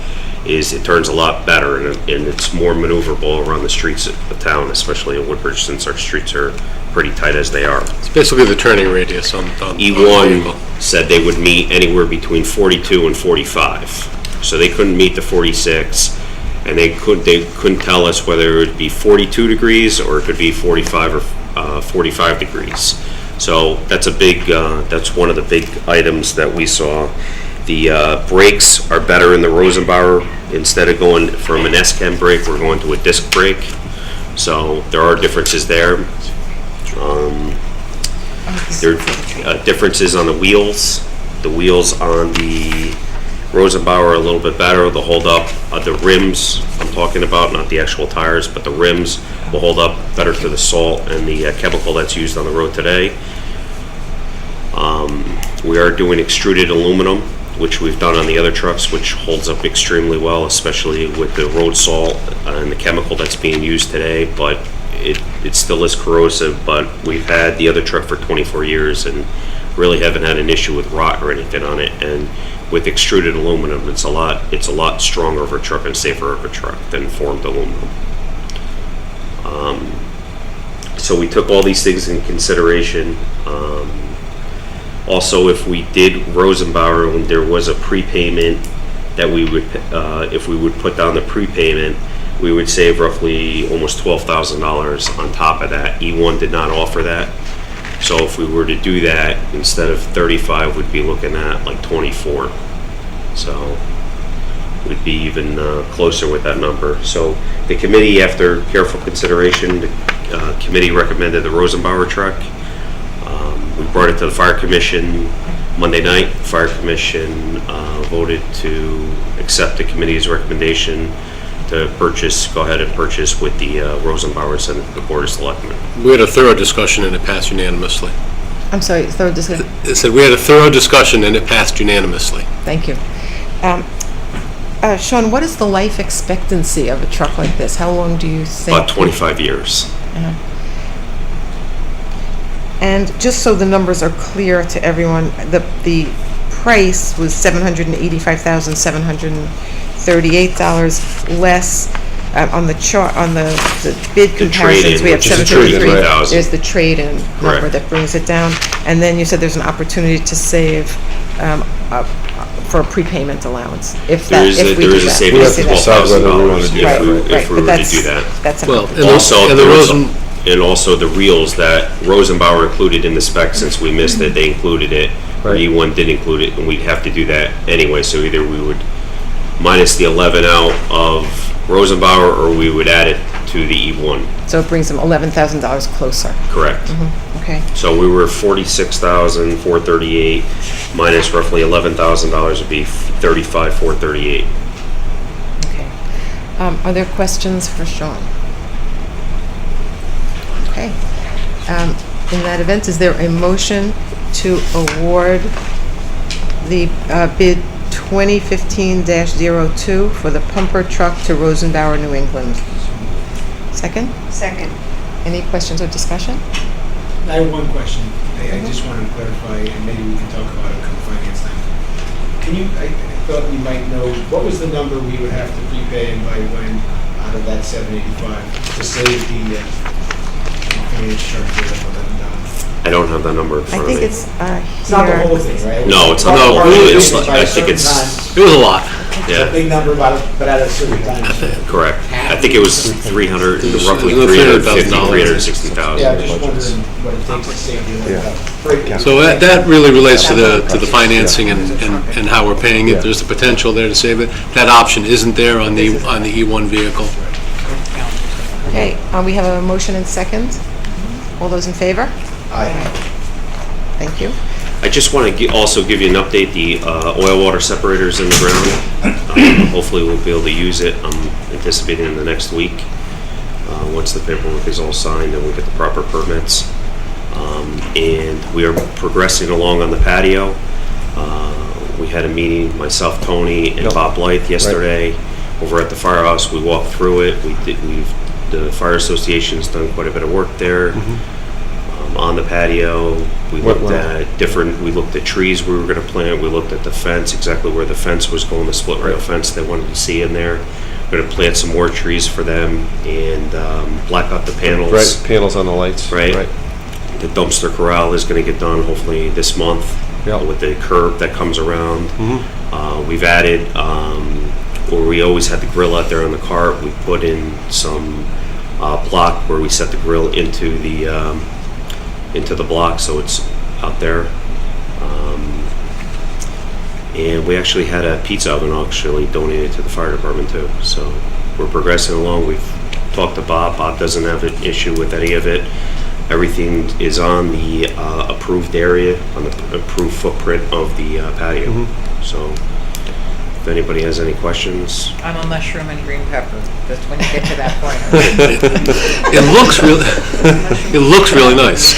is it turns a lot better, and it's more maneuverable around the streets of town, especially in Woodbridge, since our streets are pretty tight as they are.
It's basically the turning radius on the
E1
vehicle.
said they would meet anywhere between 42 and 45, so they couldn't meet the 46, and they couldn't tell us whether it would be 42 degrees or it could be 45 or 45 degrees. So that's that's one of the big items that we saw. The brakes are better in the Rosenbauer. Instead of going from an S-Chem brake, we're going to a disc brake. So there are differences there. There are differences on the wheels. The wheels on the Rosenbauer a little bit better. They'll hold up. The rims I'm talking about, not the actual tires, but the rims will hold up better to the salt and the chemical that's used on the road today. We are doing extruded aluminum, which we've done on the other trucks, which holds up extremely well, especially with the road salt and the chemical that's being used today. But it still is corrosive, but we've had the other truck for 24 years and really haven't had an issue with rot or anything on it. And with extruded aluminum, it's a lot stronger of a truck and safer of a truck than formed aluminum. So we took all these things in consideration. Also, if we did Rosenbauer, when there was a prepayment that we would, if we would put down the prepayment, we would save roughly almost $12,000 on top of that. E1 did not offer that. So if we were to do that, instead of 35, we'd be looking at like 24. So we'd be even closer with that number. So the committee, after careful consideration, the committee recommended the Rosenbauer truck. We brought it to the Fire Commission Monday night. The Fire Commission voted to accept the committee's recommendation to go ahead and purchase with the Rosenbauer and send it to the Board of Selectmen.
We had a thorough discussion and it passed unanimously.
I'm sorry, third discussion.
It said we had a thorough discussion and it passed unanimously.
Thank you. Sean, what is the life expectancy of a truck like this? How long do you think?
About 25 years.
And just so the numbers are clear to everyone, the price was $785,738 less on the chart, on the bid comparisons. We have $733. There's the trade-in number that brings it down. And then you said there's an opportunity to save for a prepayment allowance. If
There is a savings of $12,000 if we were to do that.
That's
And also the reels that Rosenbauer included in the spec, since we missed it, they included it. E1 did include it, and we'd have to do that anyway. So either we would minus the 11 out of Rosenbauer, or we would add it to the E1.
So it brings them $11,000 closer.
Correct.
Okay.
So we were $46,438 minus roughly $11,000 would be $35,438.
Okay. Are there questions for Sean? Okay. In that event, is there a motion to award the bid 2015-02 for the pumper truck to Rosenbauer, New England? Second?
Second.
Any questions or discussion?
I have one question. I just want to clarify, and maybe we can talk about it come finance time. I thought we might know, what was the number we would have to prepay and by when out of that 785 to save the finance structure of
I don't have that number in front of me.
I think it's
It's not the
here.
whole thing, right?
No, it's not.
Part
No,
of it
it's
was
like-
by
I
a
think
certain
it's-
time.
It was a lot.
It's a
Yeah,
big number, but at a certain time.
correct. I think it was 300, roughly
It was
$350,000,
$300,000.
$360,000.
Yeah, I'm just wondering what it takes to save the breakdown.
So that really relates to the financing and how we're paying it. There's the potential there to save it. That option isn't there on the E1 vehicle.
Okay, we have a motion and second. All those in favor?
Aye.
Thank you.
I just want to also give you an update. The oil water separator's in the ground. Hopefully we'll be able to use it. I'm anticipating in the next week. Once the paperwork is all signed and we get the proper permits. And we are progressing along on the patio. We had a meeting, myself, Tony, and Bob Blythe yesterday over at the firehouse. We walked through it. The fire association's done quite a bit of work there. On the patio, we looked at trees we were going to plant. We looked at the fence, exactly where the fence was going, the split rail fence they wanted to see in there. We're going to plant some more trees for them and black out the panels.
Right, panels on the lights.
Right. The dumpster corral is going to get done hopefully this month with the curb that comes around. We've added, where we always had the grill out there on the cart, we put in some block where we set the grill into the block, so it's out there. And we actually had a pizza oven donated to the fire department too. So we're progressing along. We've talked to Bob. Bob doesn't have an issue with any of it. Everything is on the approved area, on the approved footprint of the patio. So if anybody has any questions.
I'm a mushroom and green pepper, just when you get to that point.
It looks really nice.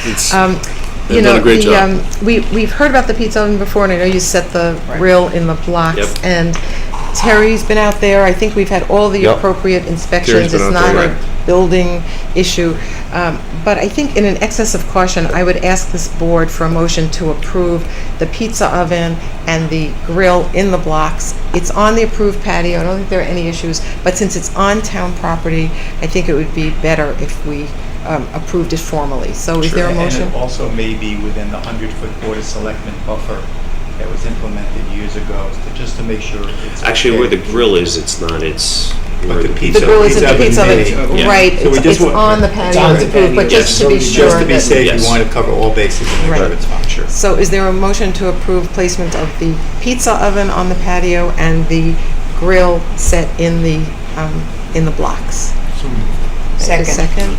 It's,
You
they've
know,
done a great job.
we've heard about the pizza oven before, and I know you set the grill in the blocks.
Yep.
And Terry's been out there. I think we've had all the
Yep.
appropriate inspections.
Terry's been
It's
out
not
there,
a building issue. But I think in an excess of caution, I would ask this board for a motion to approve the pizza oven and the grill in the blocks. It's on the approved patio. I don't think there are any issues. But since it's on town property, I think it would be better if we approved it formally. So is there a motion?
And it also may be within the 100-foot Board of Selectmen buffer that was implemented years ago, just to make sure it's...
Actually,
okay.
where the grill is, it's not, it's where the
The
pizza.
grill is in the pizza oven,
Yeah.
right,
So we
it's
just want-
on the
it's
patio,
on
it's
the
approved, but
patio.
just to be
Just
sure
to be
that...
safe,
Yes.
you want to cover all bases and make
Right.
sure it's fine. Sure.
So is there a motion to approve placement of the pizza oven on the patio and the grill set in the blocks?
Second.
Second.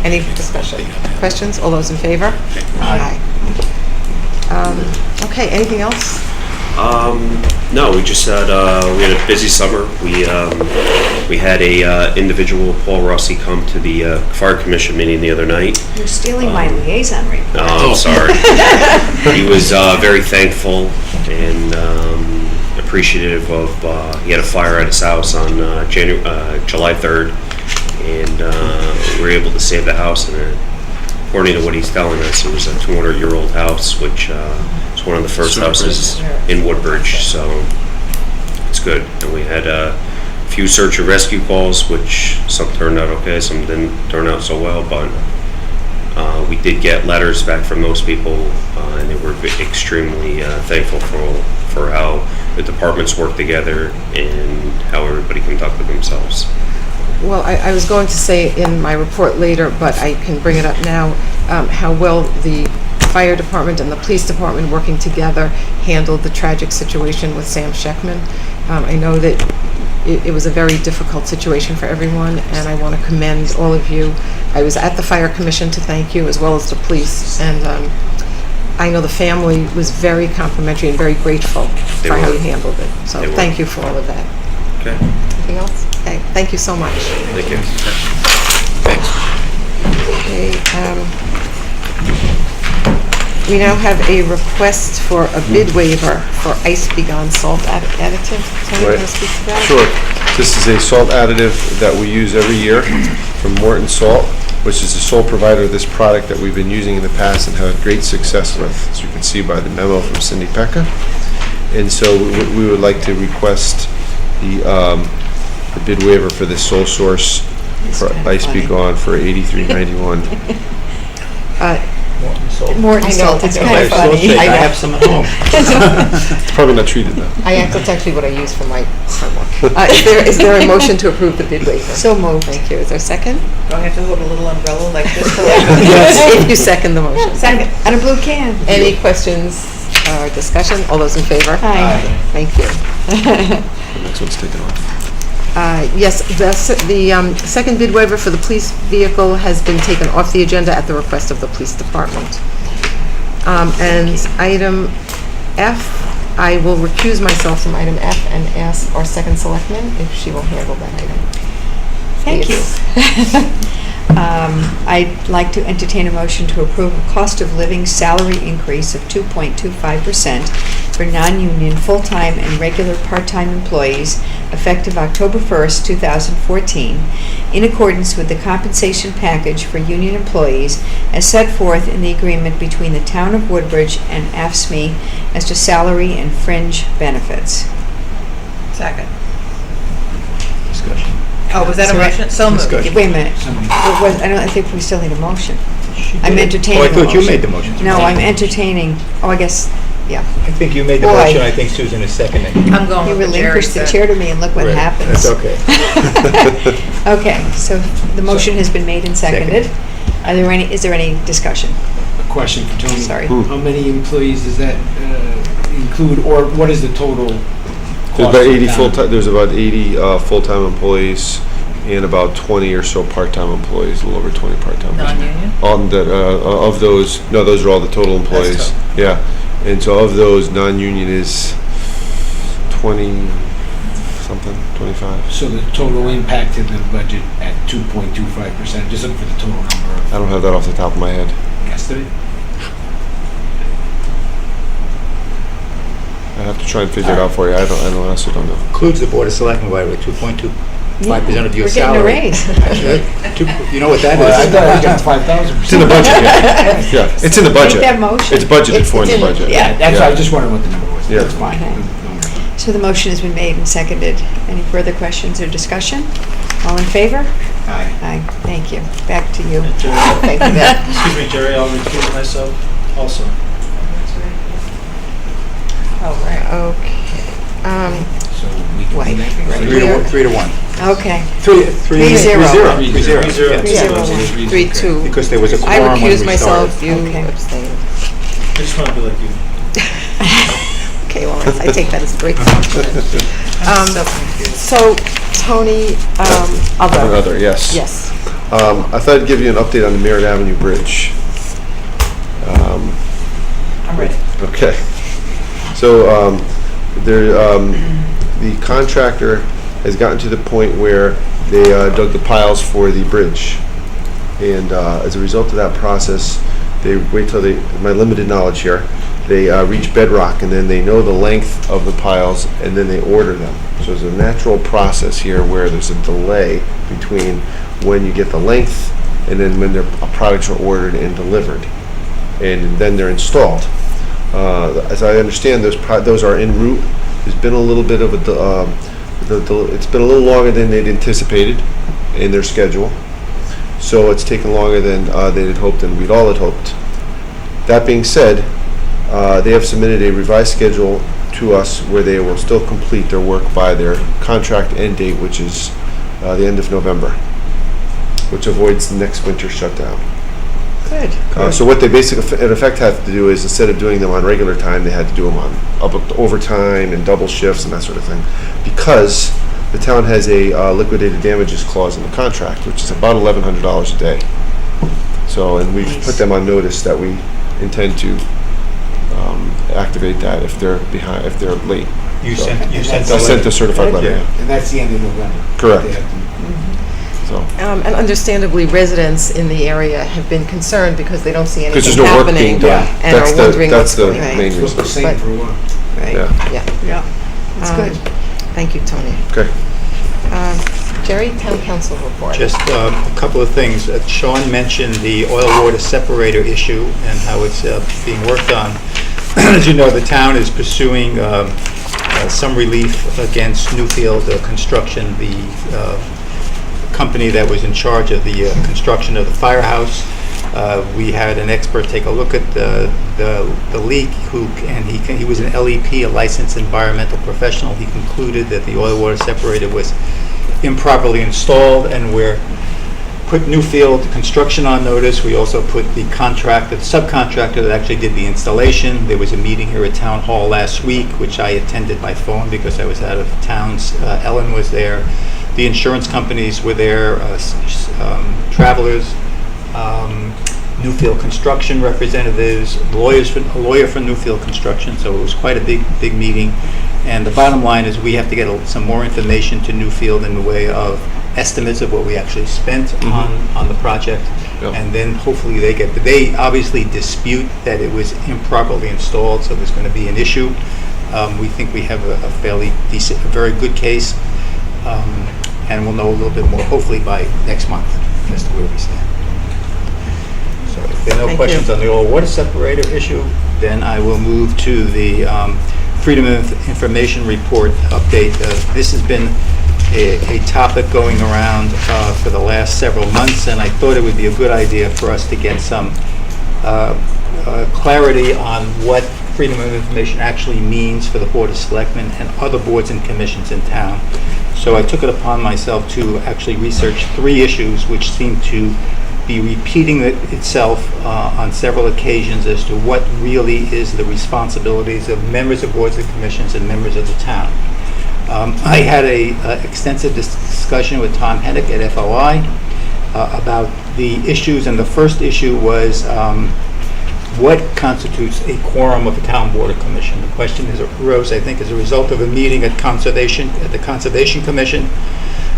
Any discussion? Questions? All those in favor? Aye. Okay, anything else?
No, we just had, we had a busy summer. We had a individual, Paul Rossi, come to the fire commission meeting the other night.
You're stealing my liaison report.
Oh, sorry. He was very thankful and appreciative of, he had a fire at his house on July 3rd, and we were able to save the house, and according to what he's telling us, it was a 200-year-old house, which is one of the first houses in Woodbridge, so it's good. And we had a few search and rescue calls, which some turned out okay, some didn't turn out so well, but we did get letters back from those people, and they were extremely thankful for how the departments work together and how everybody conducted themselves.
Well, I was going to say in my report later, but I can bring it up now, how well the fire department and the police department working together handled the tragic situation with Sam Sheckman. I know that it was a very difficult situation for everyone, and I want to commend all of you. I was at the fire commission to thank you, as well as the police, and I know the family was very complimentary and very grateful
They
for how
were.
you handled it. So
They were.
thank you for all of that.
Okay,
Anything else? Okay, thank you so much.
thank you.
Okay, we now have a request for a bid waiver for Ice Begone salt additive. Tony, you want to
Right.
speak to that?
Sure. This is a salt additive that we use every year from Morton Salt, which is the sole provider of this product that we've been using in the past and had great success with, as you can see by the memo from Cindy Pecca. And so we would like to request the bid waiver for this sole source for Ice Begone for $83.91.
Morton salt, it's kind of funny.
I have some at home.
It's probably not treated though.
That's actually what I use for my homework. Is there a motion to approve the bid waiver?
So moved.
Thank you. Is there a second?
Do I have to hold a little umbrella like this?
If you second the motion.
Second. And a blue can.
Any questions or discussion? All those in favor?
Aye.
Thank you.
The next one's taken off.
Yes, the second bid waiver for the police vehicle has been taken off the agenda at the request of the police department. And item F, I will recuse myself from item F and ask our second selectman if she will handle that item.
Thank you.
Please.
I'd like to entertain a motion to approve a cost of living salary increase of 2.25% for non-union full-time and regular part-time employees effective October 1st, 2014, in accordance with the compensation package for union employees as set forth in the agreement between the Town of Woodbridge and AFSCME as to salary and fringe benefits.
Second.
Discussion.
Oh, was that a motion? So moved.
Discussion.
Wait a minute. I think we still need a motion. I'm entertaining
Oh, I
the
thought you
motion.
made the motion.
No, I'm entertaining, I guess, yeah.
I think you made the
Boy.
motion, I think Susan is seconding.
I'm going
You
with what Jerry
relinquished the
said.
chair to me and look what
Right.
happens.
That's okay.
Okay, so the motion has been made and seconded. Is there any discussion?
A question for Tony.
Sorry.
How many employees does that include, or what is the total cost?
There's about 80 full-time employees and about 20 or so part-time employees, a little over 20 part-time.
Non-union?
Of those, no, those are all the total employees.
total.
Yeah, and so of those, non-union is 20-something, 25.
So the total impact to the budget at 2.25%, just looking for the total number.
I don't have that off the top of my head.
Yesterday?
I have to try and figure it out for you. I honestly don't know.
Includes the Board of Selectmen, by the way, 2.25% of your salary.
We're getting a raise.
You know what that is?
I thought I got 5,000.
It's in the budget, yeah. Yeah, it's in the budget.
Make that motion.
It's budgeted for in the budget.
Yeah.
That's why I was just wondering what the number was.
Yeah.
That's fine.
Okay. So the motion has been made and seconded. Any further questions or discussion? All in favor?
Aye.
Aye, thank you. Back to you.
Thank you, Matt.
Excuse me, Jerry, I'll recuse myself also.
Oh, right, okay.
So we can
Wait,
do that.
right.
3-1.
Okay.
3-0.
3-0.
3-0.
3-0. 3-2.
Because there was a
I
quorum when we
recuse myself,
started.
you
Okay.
abstain.
I just want to be like you.
Okay, Lawrence, I take that as a great compliment. So, Tony, other.
Another, yes.
Yes.
I thought I'd give you an update on the Merritt Avenue Bridge.
I'm ready.
Okay. So, the contractor has gotten to the point where they dug the piles for the bridge. And as a result of that process, they wait till my limited knowledge here, they reach bedrock and then they know the length of the piles and then they order them. So there's a natural process here where there's a delay between when you get the length and then when their products are ordered and delivered. And then they're installed. As I understand, those are en route. There's been a little bit of it's been a little longer than they'd anticipated in their schedule. So it's taken longer than they had hoped and we'd all had hoped. That being said, they have submitted a revised schedule to us where they will still complete their work by their contract end date, which is the end of November, which avoids the next winter shutdown.
Good.
So what they basically, in effect, have to do is instead of doing them on regular time, they had to do them on overtime and double shifts and that sort of thing, because the town has a liquidated damages clause in the contract, which is about $1,100 a day. So, and we've put them on notice that we intend to activate that if they're behind, if they're late.
You
So,
sent
I sent the certified letter.
Yeah, and that's the end of November.
Correct.
They have to-
So,
And understandably, residents in the area have been concerned because they don't see
because
anything
there's no work
happening
being done.
and are wondering
That's
what's
the
going on.
main
It's
reason.
the same for a while.
Right.
Yeah.
Yeah,
Yeah.
that's good. Thank you, Tony.
Okay.
Jerry, Town Council report.
Just a couple of things. Sean mentioned the oil-water separator issue and how it's being worked on. As you know, the town is pursuing some relief against Newfield Construction, the company that was in charge of the construction of the firehouse. We had an expert take a look at the leak, he was an LEP, a licensed environmental professional. He concluded that the oil-water separator was improperly installed, and we're put Newfield Construction on notice. We also put the subcontractor that actually did the installation. There was a meeting here at Town Hall last week, which I attended by phone because I was out of town. Ellen was there. The insurance companies were there, Travelers, Newfield Construction representatives, a lawyer from Newfield Construction, so it was quite a big meeting. And the bottom line is we have to get some more information to Newfield in the way of estimates of what we actually spent on the project.
Yep.
And then hopefully they obviously dispute that it was improperly installed, so there's going to be an issue. We think we have a fairly decent, a very good case. And we'll know a little bit more, hopefully by next month, as to where we stand. So if there are no
Thank
questions
you.
on the oil water separator issue, then I will move to the Freedom of Information Report update. This has been a topic going around for the last several months, and I thought it would be a good idea for us to get some clarity on what Freedom of Information actually means for the Board of Selectmen and other boards and commissions in town. So I took it upon myself to actually research 3 issues which seem to be repeating itself on several occasions as to what really is the responsibilities of members of boards and commissions and members of the town. I had a extensive discussion with Tom Hennick at FOI about the issues, and the first issue was what constitutes a quorum of a town board or commission. The question arose, I think, as a result of a meeting at the Conservation Commission,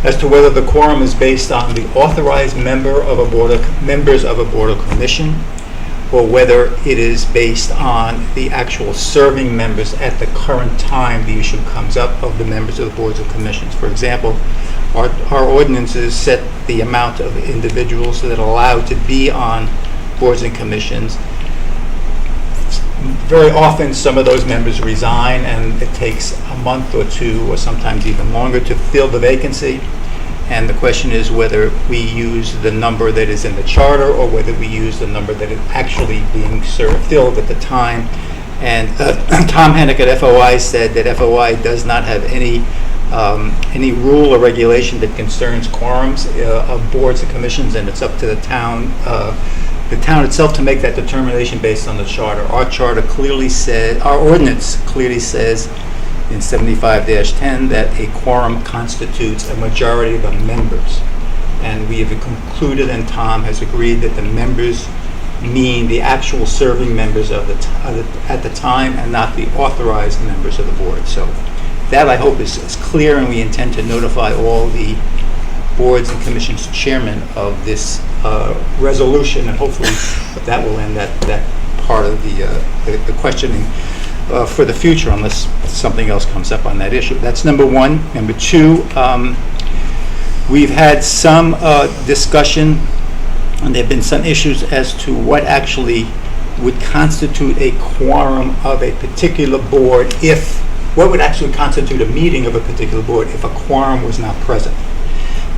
as to whether the quorum is based on the authorized members of a board or commission, or whether it is based on the actual serving members at the current time the issue comes up of the members of the boards or commissions. For example, our ordinances set the amount of individuals that are allowed to be on boards and commissions. Very often, some of those members resign, and it takes a month or two, or sometimes even longer, to fill the vacancy. And the question is whether we use the number that is in the charter, or whether we use the number that is actually being filled at the time. And Tom Hennick at FOI said that FOI does not have any rule or regulation that concerns quorums of boards and commissions, and it's up to the town itself to make that determination based on the charter. Our charter clearly said, our ordinance clearly says in 75-10 that a quorum constitutes a majority of the members. And we have concluded, and Tom has agreed, that the members mean the actual serving members at the time, and not the authorized members of the board. So that, I hope, is clear, and we intend to notify all the boards and commissions chairmen of this resolution, and hopefully that will end that part of the questioning for the future, unless something else comes up on that issue. That's number one. Number two, we've had some discussion, and there have been some issues as to what actually would constitute a quorum of a particular board, what would actually constitute a meeting of a particular board if a quorum was not present.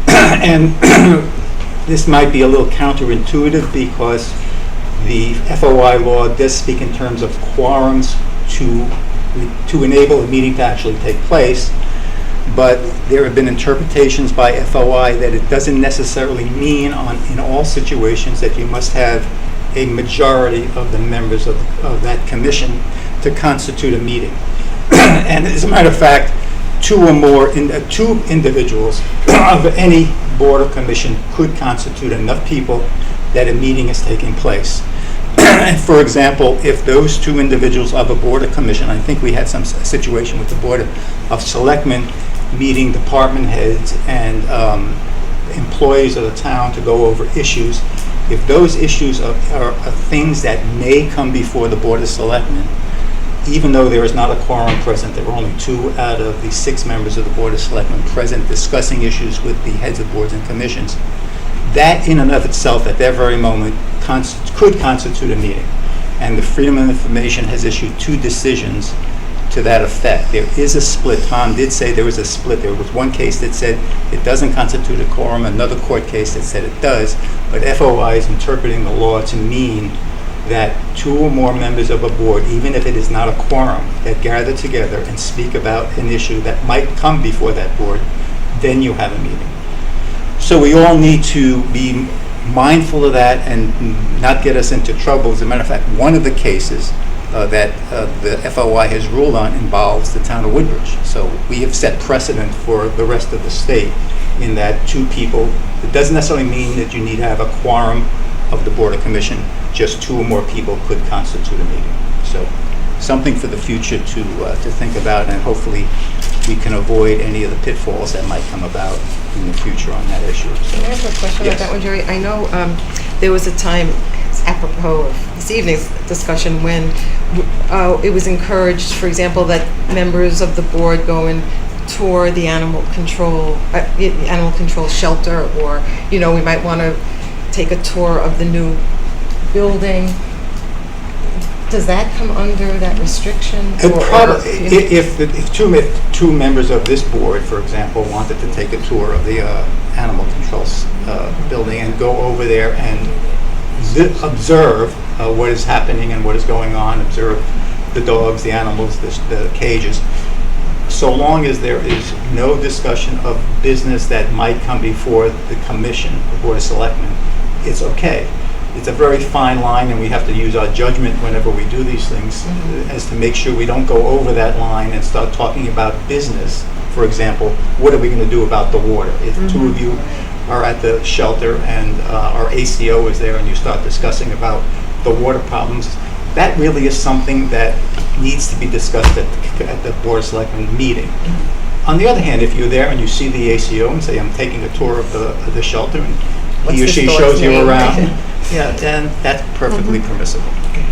And this might be a little counterintuitive, because the FOI law does speak in terms of quorums to enable a meeting to actually take place, but there have been interpretations by FOI that it doesn't necessarily mean in all situations that you must have a majority of the members of that commission to constitute a meeting. And as a matter of fact, two individuals of any board or commission could constitute enough people that a meeting is taking place. And for example, if those two individuals of a board or commission, I think we had some situation with the Board of Selectmen meeting department heads and employees of the town to go over issues. If those issues are things that may come before the Board of Selectmen, even though there is not a quorum present, there were only 2 out of the 6 members of the Board of Selectmen present discussing issues with the heads of boards and commissions, that in and of itself at that very moment could constitute a meeting. And the Freedom of Information has issued 2 decisions to that effect. There is a split. Tom did say there was a split. There was one case that said it doesn't constitute a quorum, another court case that said it does, but FOI is interpreting the law to mean that 2 or more members of a board, even if it is not a quorum, that gather together and speak about an issue that might come before that board, then you have a meeting. So we all need to be mindful of that and not get us into trouble. As a matter of fact, one of the cases that the FOI has ruled on involves the town of Woodbridge. So we have set precedent for the rest of the state in that 2 people, it doesn't necessarily mean that you need to have a quorum of the Board of Commission, just 2 or more people could constitute a meeting. So something for the future to think about, and hopefully we can avoid any of the pitfalls that might come about in the future on that issue. So,
can I ask a question about that one, Jerry? I know there was a time, apropos of this evening's discussion, when it was encouraged, for example, that members of the board go and tour the animal control shelter, or we might want to take a tour of the new building. Does that come under that restriction?
If 2 members of this board, for example, wanted to take a tour of the animal control building and go over there and observe what is happening and what is going on, observe the dogs, the animals, the cages, so long as there is no discussion of business that might come before the commission, the Board of Selectmen, it's okay. It's a very fine line, and we have to use our judgment whenever we do these things as to make sure we don't go over that line and start talking about business. For example, what are we going to do about the water? If 2 of you are at the shelter and our ACO is there and you start discussing about the water problems, that really is something that needs to be discussed at the Board of Selectmen meeting. On the other hand, if you're there and you see the ACO and say, I'm taking a tour of the shelter, and he or she shows you around, yeah, then that's perfectly permissible.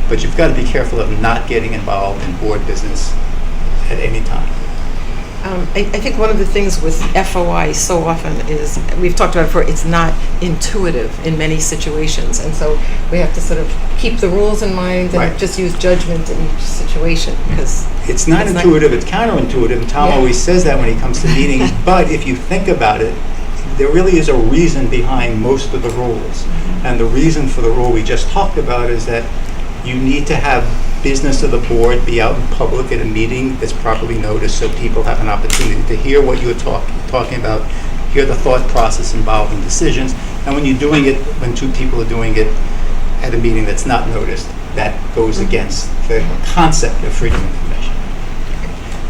But you've got to be careful of not getting involved in board business at any time.
I think one of the things with FOI so often is, we've talked about it before, it's not intuitive in many situations. And so we have to sort of keep the rules in mind and
Right.
just use judgment in each situation, because
It's not intuitive, it's counterintuitive, and Tom
Yeah.
always says that when he comes to meetings, but if you think about it, there really is a reason behind most of the rules. And the reason for the rule we just talked about is that you need to have business of the board be out in public at a meeting that's properly noticed, so people have an opportunity to hear what you're talking about, hear the thought process involved in decisions. And when you're doing it, when two people are doing it at a meeting that's not noticed, that goes against the concept of freedom of information.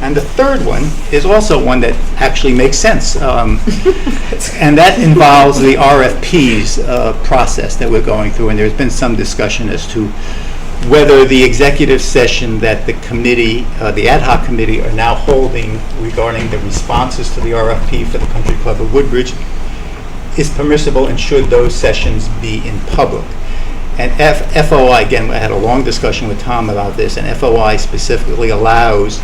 And the third one is also one that actually makes sense. And that involves the RFPs process that we're going through. And there's been some discussion as to whether the executive session that the committee, the ad hoc committee, are now holding regarding the responses to the RFP for the Country Club of Woodbridge is permissible, and should those sessions be in public. And FOI, again, I had a long discussion with Tom about this, and FOI specifically allows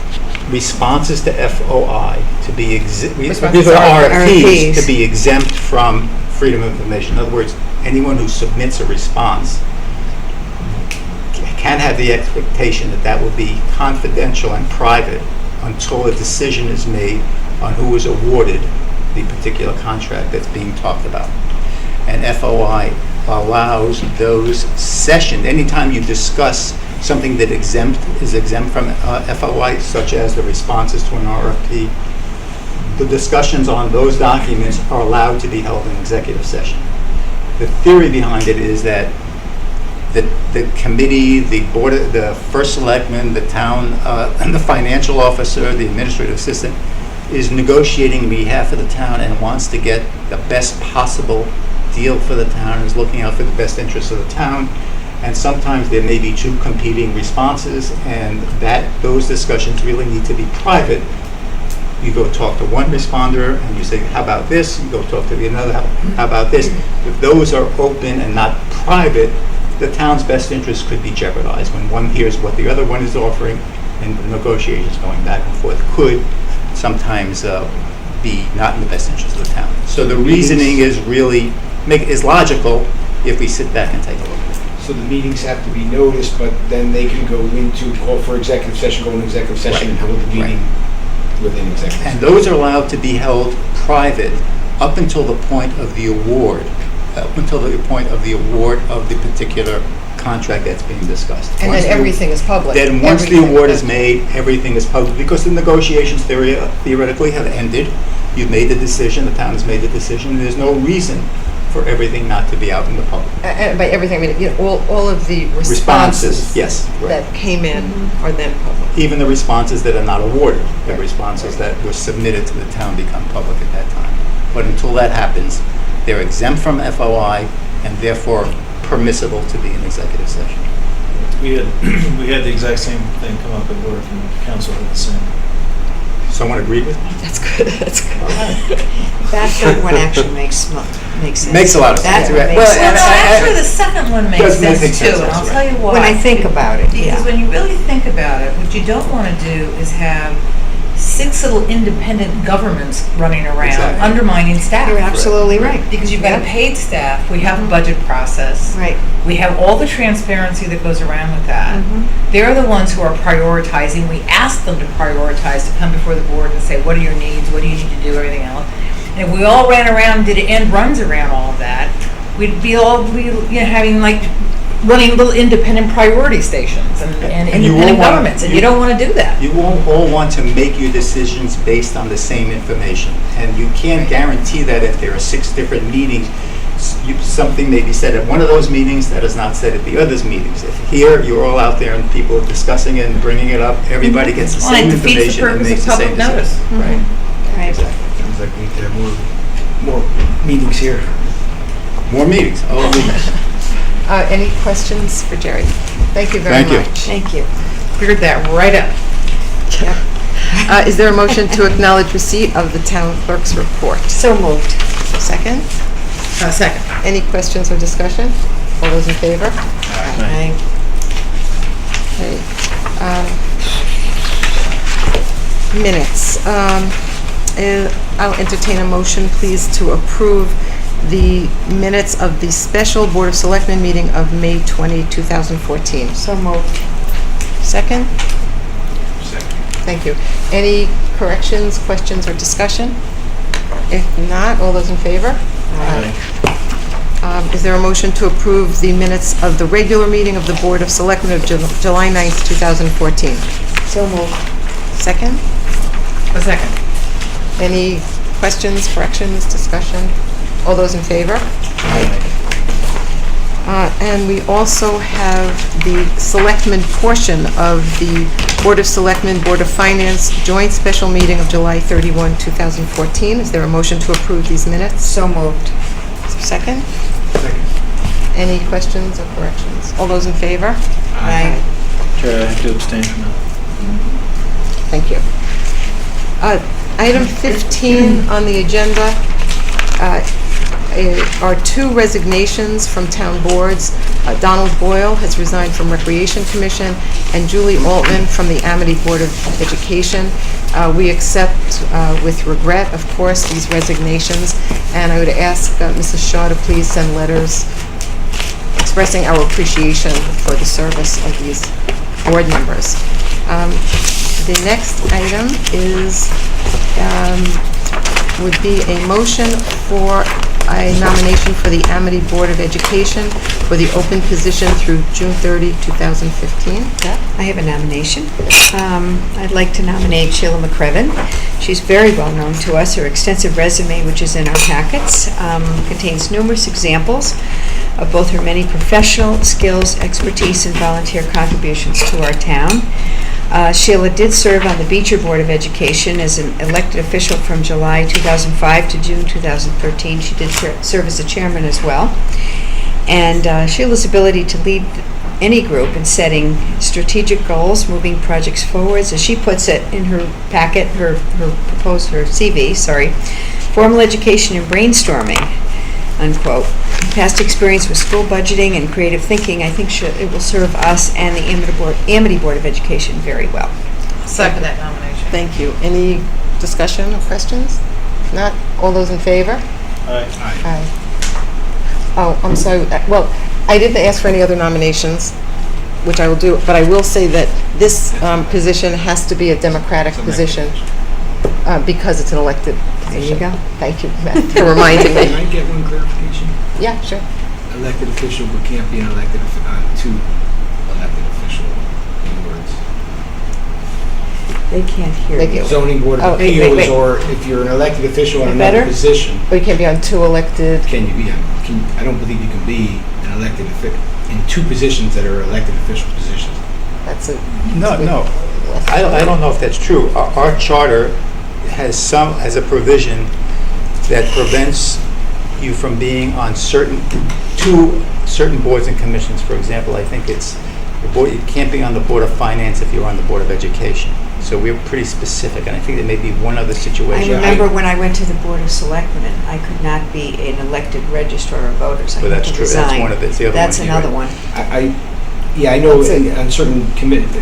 responses to FOI to be RFPs to be exempt from freedom of information. In other words, anyone who submits a response can have the expectation that that will be confidential and private until a decision is made on who is awarded the particular contract that's being talked about. And FOI allows those sessions, anytime you discuss something that is exempt from FOI, such as the responses to an RFP, the discussions on those documents are allowed to be held in executive session. The theory behind it is that the committee, the board, the first selectman, the town, and the financial officer, the administrative assistant, is negotiating on behalf of the town and wants to get the best possible deal for the town, is looking out for the best interests of the town. And sometimes there may be two competing responses, and those discussions really need to be private. You go talk to one responder and you say, how about this? You go talk to the another, how about this? If those are open and not private, the town's best interest could be jeopardized when one hears what the other one is offering, and the negotiations going back and forth could sometimes be not in the best interest of the town. So the reasoning is really is logical if we sit back and take a look at it.
So the meetings have to be noticed, but then they can go into, call for executive session, go into executive session, and hold the meeting within executive session.
And those are allowed to be held private up until the point of the award, of the particular contract that's being discussed.
and then everything is public.
Then once the
Everything.
award is made, everything is public, because the negotiations theoretically have ended. You've made the decision, the town has made the decision, and there's no reason for everything not to be out in the public.
And by everything, I mean, all of the responses
Yes, right.
that came in are then public.
Even the responses that are not awarded, the responses that were submitted to the town become public at that time. But until that happens, they're exempt from FOI and therefore permissible to be in executive session.
We had the exact same thing come up at work, and council had the same.
Someone agree with me?
That's good, that's good.
That third one actually makes sense.
Makes a lot of sense.
That one makes
Well,
sense.
Actually, the second one makes
Does make
sense
sense,
too, and I'll
that's
tell you why.
When I think about it,
Because
yeah.
when you really think about it, what you don't want to do is have 6 little independent governments running around
Exactly.
undermining staff.
You're absolutely right.
Because you've got a
Yeah.
paid staff, we have a budget process.
Right.
We have all the transparency that goes around with that.
Mhm.
They're the ones who are prioritizing. We ask them to prioritize, to come before the board and say, what are your needs, what do you need to do, everything else. And if we all ran around and did end runs around all of that, we'd be having like running little independent priority stations and
And you
independent
won't wanna-
governments, and you don't want to do that.
You won't all want to make your decisions based on the same information. And you can't guarantee that if there are 6 different meetings, something may be said at one of those meetings that is not said at the other's meetings. If here, you're all out there and people are discussing it and bringing it up, everybody gets the
Well,
same
it defeats the
information and
purpose
makes
of
the same
public notice.
decision. Right.
Right.
Exactly.
Sounds like we need to have more meetings here.
More meetings, all meetings.
Any questions for Jerry? Thank you very
Thank you.
much.
Thank you.
Cleared that right up.
Is there a motion to acknowledge receipt of the town clerk's report?
So moved.
Second?
Second.
Any questions or discussion? All those in favor?
Aye.
Okay. Minutes. I'll entertain a motion, please, to approve the minutes of the special Board of Selectmen meeting of May 20, 2014.
So moved.
Second? Second. Thank you. Any corrections, questions, or discussion? If not, all those in favor? Is there a motion to approve the minutes of the regular meeting of the Board of Selectmen of July 9th, 2014?
So moved.
Second?
A second.
Any questions, corrections, discussion? All those in favor? And we also have the Selectmen portion of the Board of Selectmen, Board of Finance joint special meeting of July 31, 2014. Is there a motion to approve these minutes?
So moved.
Second? Second. Any questions or corrections? All those in favor?
Aye.
Chair, I have to abstain from that.
Thank you. Item 15 on the agenda are two resignations from town boards. Donald Boyle has resigned from Recreation Commission, and Julie Altman from the Amity Board of Education. We accept with regret, of course, these resignations, and I would ask Mrs. Shaw to please send letters expressing our appreciation for the service of these board members. The next item is, would be a motion for a nomination for the Amity Board of Education for the open position through June 30, 2015.
I have a nomination. I'd like to nominate Sheila McCrevin. She's very well known to us. Her extensive resume, which is in our packets, contains numerous examples of both her many professional skills, expertise, and volunteer contributions to our town. Sheila did serve on the Beecher Board of Education as an elected official from July 2005 to June 2013. She did serve as a chairman as well. And Sheila's ability to lead any group in setting strategic goals, moving projects forwards, as she puts it in her packet, her CV, formal education and brainstorming, unquote. Past experience with school budgeting and creative thinking, I think it will serve us and the Amity Board of Education very well.
Second that nomination.
Thank you. Any discussion or questions? Not? All those in favor? Aye. Oh, I'm sorry. Well, I didn't ask for any other nominations, which I will do, but I will say that this position has to be a Democratic position because it's an elected position.
There you go.
Thank you, Matt, for reminding me.
Can I get one clarification?
Yeah, sure.
Elected official, but can't be an elected, two elected official in words.
They can't hear you.
Zoning Board
Oh,
of
wait,
Appeals,
wait.
or if you're an elected official in
Better?
another position,
Or you can't be on two elected.
can you be, I don't believe you can be an elected in two positions that are elected official positions.
That's a.
No. I don't know if that's true. Our charter has a provision that prevents you from being on certain boards and commissions. For example, I think it's the board, you can't be on the Board of Finance if you're on the Board of Education. So we're pretty specific, and I think there may be one other
I
situation.
remember when I went to the Board of Selectmen, I could not be an elected registrar of voters. I
But
had
that's
to
true. That's
resign.
one of it's the other
That's
one.
another one.
I know on certain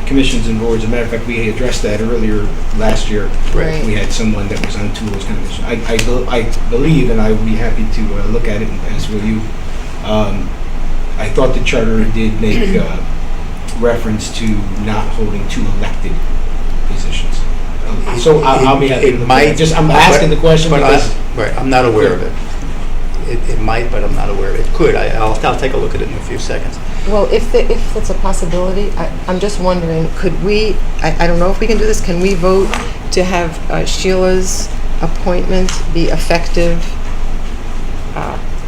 commissions and boards, as a matter of fact, we addressed that earlier last year.
Right.
We had someone that was on two of those kind of issues. I believe, and I would be happy to look at it and pass with you. I thought the charter did make reference to not holding two elected positions. So I'll be happy to look at it. I'm asking the question because...
Right, I'm not aware of it. It might, but I'm not aware of it. It could. I'll take a look at it in a few seconds.
Well, if it's a possibility, I'm just wondering, could we, I don't know if we can do this, can we vote to have Sheila's appointment be effective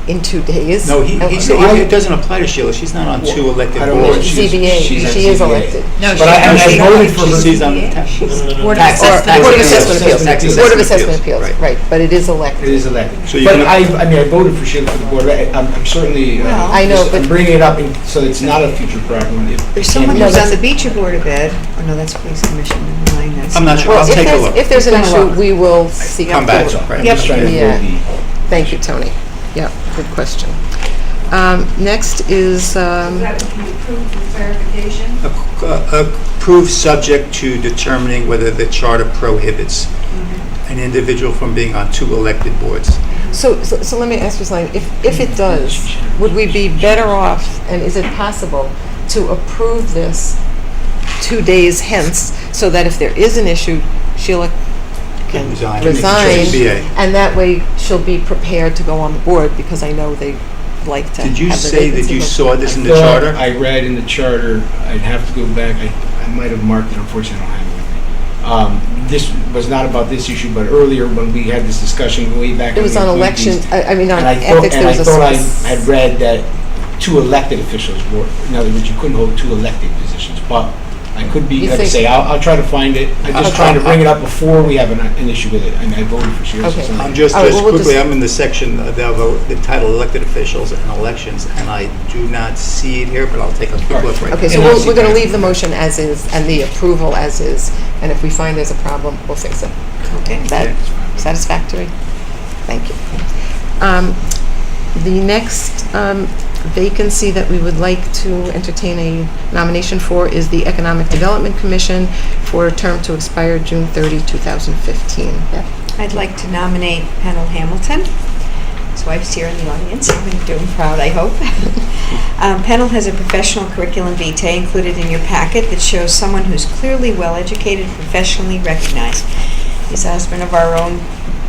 in 2 days.
No, he said it doesn't apply to Sheila. She's not on two elected
I don't know.
boards.
ZBA,
She's on
she is
ZBA.
elected.
No,
But I voted for her.
She's on the tax.
Board of
Tax-
Assessment.
Board of
Tax-
Assessment Appeals,
Tax
Board of
Assessment
Assessment Appeals, right, but it is
It
elected.
is elected.
So you
But
can-
I voted for Sheila for the board. I'm certainly,
I know, but-
I'm bringing it up so it's not a future problem.
There's someone
No,
who's on
that's-
the Beecher Board of Ed. Oh, no, that's Police Commission. Never mind, that's
I'm not sure.
Well,
I'll
if
take a
there's-
look.
If there's an
It's been a
issue,
while.
we will seek
Come
out
back.
That's all. I'm
Yep.
just trying to
Yeah.
avoid the.
Thank you, Tony. Yeah, good question. Next is,
Approved subject to determining whether the charter prohibits an individual from being on two elected boards.
so let me ask you something. If it does, would we be better off, and is it possible to approve this 2 days hence, so that if there is an issue, Sheila can
Resign.
resign,
ZBA.
and that way she'll be prepared to go on the board, because I know they like to have
Did you
the
say that
vacancy
you
go-
saw this in the
Thought
charter?
I read in the charter, I'd have to go back, I might have marked it, unfortunately I don't have it with me. This was not about this issue, but earlier when we had this discussion way back.
It was on
when we
elections,
included
I mean, on
And I thought,
ethics,
and
there
I
was a...
thought I had read that 2 elected officials were, in other words, you couldn't hold 2 elected positions, but I could be,
You
like I
think-
say, I'll try to find it. I'm just
Okay.
trying to bring it up before we have an issue with it, and I voted for Sheila. so
Okay.
something-
I'm just
All right, well, we'll
quickly,
just-
I'm in the section the title elected officials and elections, and I do not see it here, but I'll take a quick look right now.
Okay, so
And I'll
we're going to
see-
leave the motion as is, and the approval as is, and if we find there's a problem, we'll fix it.
Okay.
Is that satisfactory? Thank you. The next vacancy that we would like to entertain a nomination for is the Economic Development Commission for a term to expire June 30, 2015. Beth?
I'd like to nominate Pennell Hamilton. His wife's here in the audience. I'm going to do him proud, I hope. Pennell has a professional curriculum vitae included in your packet that shows someone who's clearly well-educated and professionally recognized. He's the husband of our own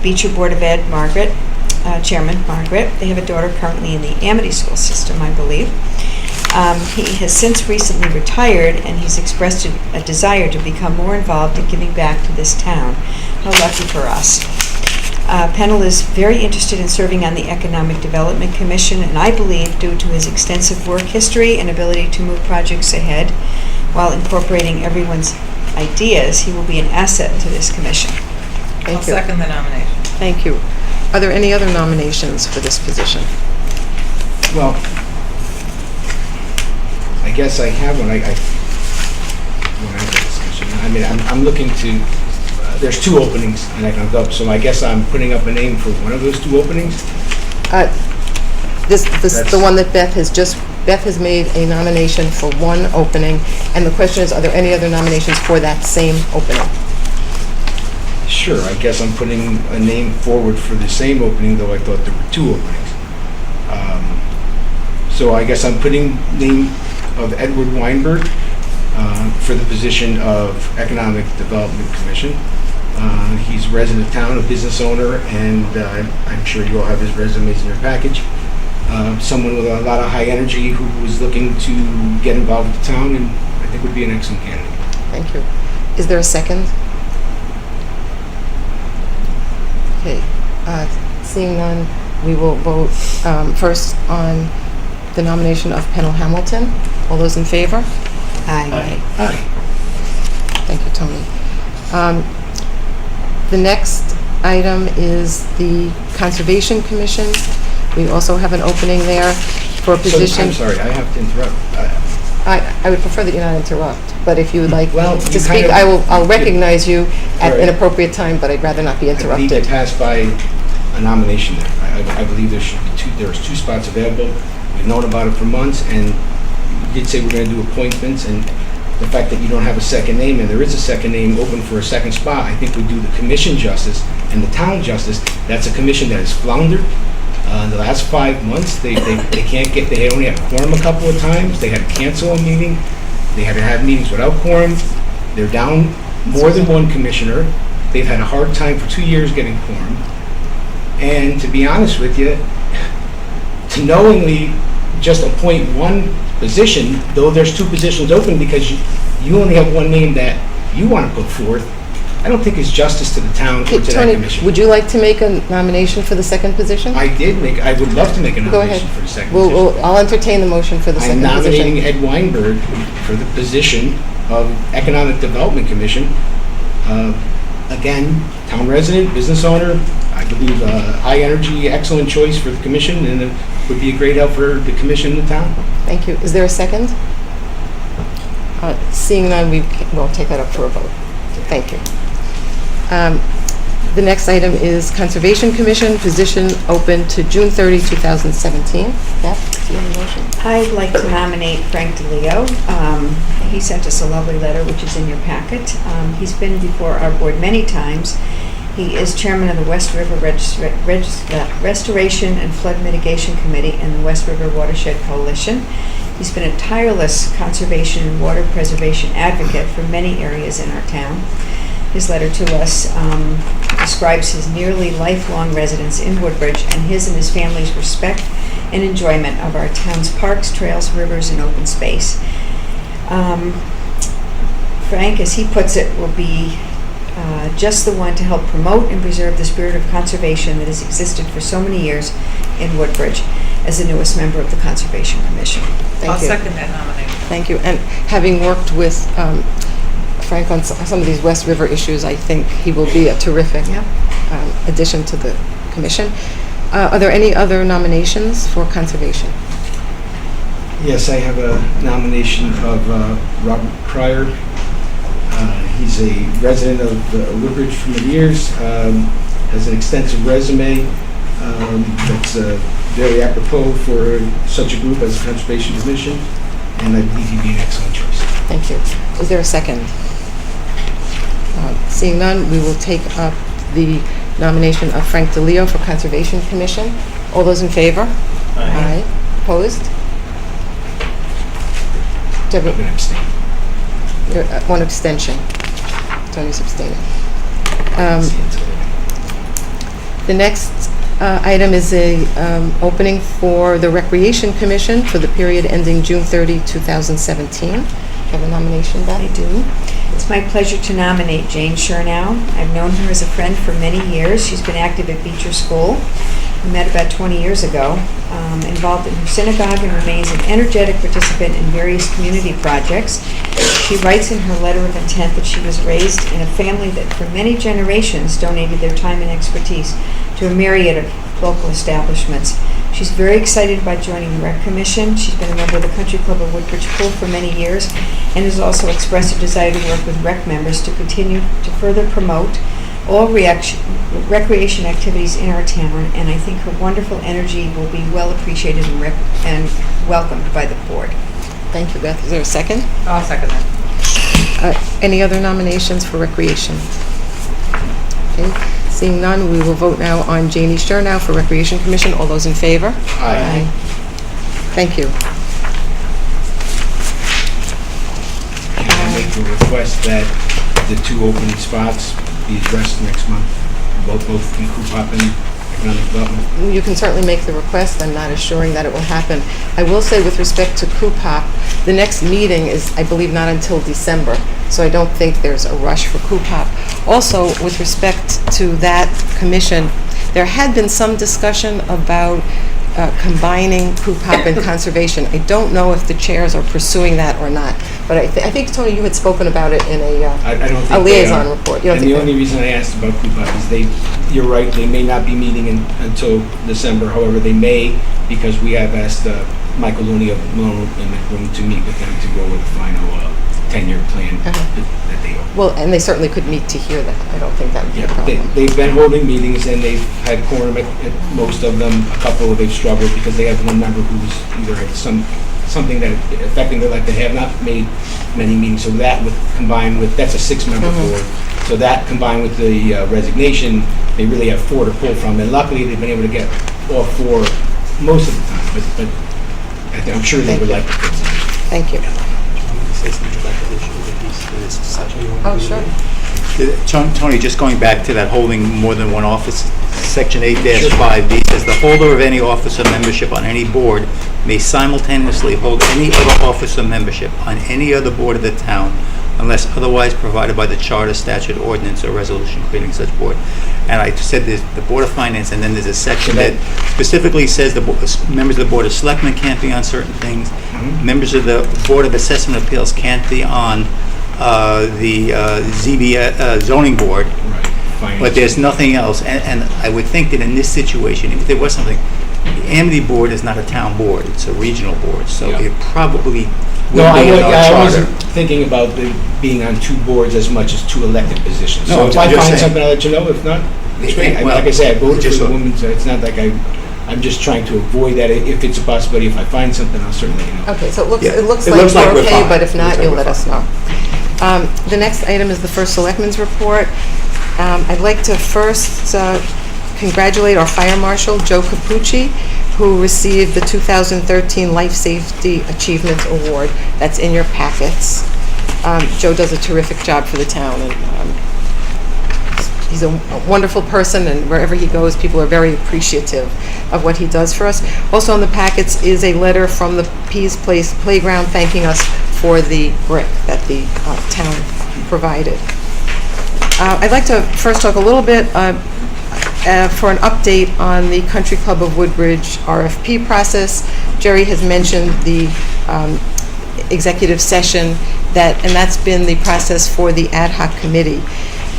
Beecher Board of Ed, Margaret, Chairman Margaret. They have a daughter currently in the Amity school system, I believe. He has since recently retired, and he's expressed a desire to become more involved in giving back to this town. How lucky for us. Pennell is very interested in serving on the Economic Development Commission, and I believe due to his extensive work history and ability to move projects ahead while incorporating everyone's ideas, he will be an asset to this commission.
I'll
Thank you.
second the nomination.
Thank you. Are there any other nominations for this position?
Well, I guess I have one. I have a discussion. I mean, I'm looking to, there's 2 openings and I can go up, so I guess I'm putting up a name for one of those 2 openings.
The one that Beth has made a nomination for one opening, and the question is, are there any other nominations for that same opening?
Sure, I guess I'm putting a name forward for the same opening, though I thought there were 2 openings. So I guess I'm putting name of Edward Weinberg for the position of Economic Development Commission. He's a resident of town, a business owner, and I'm sure you all have his resumes in your package. Someone with a lot of high energy who was looking to get involved with the town, and I think would be an excellent candidate.
Thank you. Is there a second? Okay, seeing none, we will vote first on the nomination of Pennell Hamilton. All those in favor?
Aye.
Aye.
Thank you, Tony. The next item is the Conservation Commission. We also have an opening there for a position.
I'm sorry, I have to interrupt.
I would prefer that you not interrupt, but if you would like
Well,
to
you
speak,
kind of-
I'll recognize you at
Right.
an appropriate time, but I'd rather not be
I believe
interrupted.
they passed by a nomination there. I believe there's 2 spots available. We've known about it for months, and you did say we're going to do appointments, and the fact that you don't have a second name, and there is a second name open for a second spot, I think would do the commission justice and the town justice. That's a commission that has floundered. In the last 5 months, they can't get, they only had a quorum a couple of times, they had to cancel a meeting, they had to have meetings without quorum, they're down more than one commissioner, they've had a hard time for 2 years getting quorum, and to be honest with you, to knowingly just appoint one position, though there's 2 positions open because you only have one name that you want to put forth, I don't think is justice to the town or to that
Tony,
commission.
would you like to make a nomination for the second position?
I would love to make a
Go ahead.
nomination for the second position.
I'll entertain the motion for the
I'm
second
nominating
position.
Ed Weinberg for the position of Economic Development Commission. Again, town resident, business owner, I believe high energy, excellent choice for the commission, and it would be a great help for the commission and the town.
Thank you. Is there a second? Seeing none, we'll take that up for a vote. Thank you. The next item is Conservation Commission, position open to June 30, 2017. Beth, do you have a motion?
I'd like to nominate Frank DeLeo. He sent us a lovely letter, which is in your packet. He's been before our board many times. He is chairman of the West River Restoration and Flood Mitigation Committee and the West River Watershed Coalition. He's been a tireless conservation and water preservation advocate for many areas in our town. His letter to us describes his nearly lifelong residence in Woodbridge and his family's respect and enjoyment of our town's parks, trails, rivers, and open space. Frank, as he puts it, will be just the one to help promote and preserve the spirit of conservation that has existed for so many years in Woodbridge as the newest member of the Conservation Commission.
Thank
I'll
you.
second that nomination.
Thank you. And having worked with Frank on some of these West River issues, I think he will be a terrific addition to the commission. Are there any other nominations for conservation?
Yes, I have a nomination of Robert Pryor. He's a resident of Woodbridge for many years, has an extensive resume that's very apropos for such a group as a Conservation Commission, and I believe he'd be an excellent choice.
Thank you. Is there a second? Seeing none, we will take up the nomination of Frank DeLeo for Conservation Commission. All those in favor? Aye. Opposed?
I'm going to abstain.
One abstention. Tony's abstaining. The next item is a opening for the Recreation Commission for the period ending June 30, 2017. Have a nomination, Beth?
I do. It's my pleasure to nominate Jane Chernow. I've known her as a friend for many years. She's been active at Beecher School. We met about 20 years ago, involved in her synagogue, and remains an energetic participant in various community projects. She writes in her letter of intent that she was raised in a family that for many generations donated their time and expertise to a myriad of local establishments. She's very excited about joining the Rec Commission. She's been a member of the Country Club of Woodbridge Pool for many years and has also expressed a desire to work with rec members to continue to further promote all recreation activities in our town, and I think her wonderful energy will be well appreciated and welcomed by the board.
Thank you, Beth. Is there a second?
I'll second that.
Any other nominations for Recreation? Okay. Seeing none, we will vote now on Janie Chernow for Recreation Commission. All those in favor?
Aye.
Thank you.
And I make the request that the two open spots be addressed next month, both in Coopop and Economic Development.
You can certainly make the request. I'm not assuring that it will happen. I will say with respect to Coopop, the next meeting is, I believe, not until December, so I don't think there's a rush for Coopop. Also, with respect to that commission, there had been some discussion about combining Coopop and conservation. I don't know if the chairs are pursuing that or not, but I think, Tony, you had spoken about it in
I don't think
a liaison
they are.
report. You don't
And
think
the
they
only reason I asked about Coopop is you're right, they may not be meeting until December. However, they may, because we have asked Michael Looney of Malone and McBroom to meet with them to go over the final 10-year plan that they are.
Well, and they certainly could meet to hear that. I don't think that would be a problem.
They've been holding meetings and they've had quorum at most of them. A couple they've struggled because they have one member who's either had something that affecting their life. They have not made many meetings. So that combined with, that's a 6-member board. So that combined with the resignation, they really have 4 to pull from. And luckily they've been able to get all 4 most of the time. But I'm sure they would like to fix it.
Thank you. Oh, sure.
Tony, just going back to that holding more than one office, Section 8-5B says the holder of any office or membership on any board may simultaneously hold any other office or membership on any other board of the town unless otherwise provided by the charter, statute, ordinance, or resolution creating such board. And I said there's the Board of Finance, and then there's a section that specifically says members of the Board of Selectmen can't be on certain things. Members of the Board of Assessment Appeals can't be on the ZB zoning board.
Right.
But there's nothing else, and I would think that in this situation, if there was something, the Amity Board is not a town board, it's a regional board, so
Yeah.
it probably
No,
would be in our
I
charter.
wasn't thinking about being on two boards as much as two elected positions.
No,
So
I'm
if I
just
find
saying.
something, I'll let you know. If not, it's great.
Well,
Like I say, I voted for
just
the
so-
women's, it's not like I'm just trying to avoid that. If it's a possibility, if I find something, I'll certainly let you know.
Okay, so it
Yeah,
looks
it
like
looks like
we're
we're
okay,
fine.
but if
It
not,
looks like
you'll
we're
let us know. The next item is the first selectman's report. I'd like to first congratulate our fire marshal, Joe Capucci, who received the 2013 Life Safety Achievement Award. That's in your packets. Joe does a terrific job for the town, and he's a wonderful person, and wherever he goes, people are very appreciative of what he does for us. Also in the packets is a letter from the Pease Place Playground thanking us for the brick that the town provided. I'd like to first talk a little bit for an update on the Country Club of Woodbridge RFP process. Jerry has mentioned the executive session, and that's been the process for the ad hoc committee.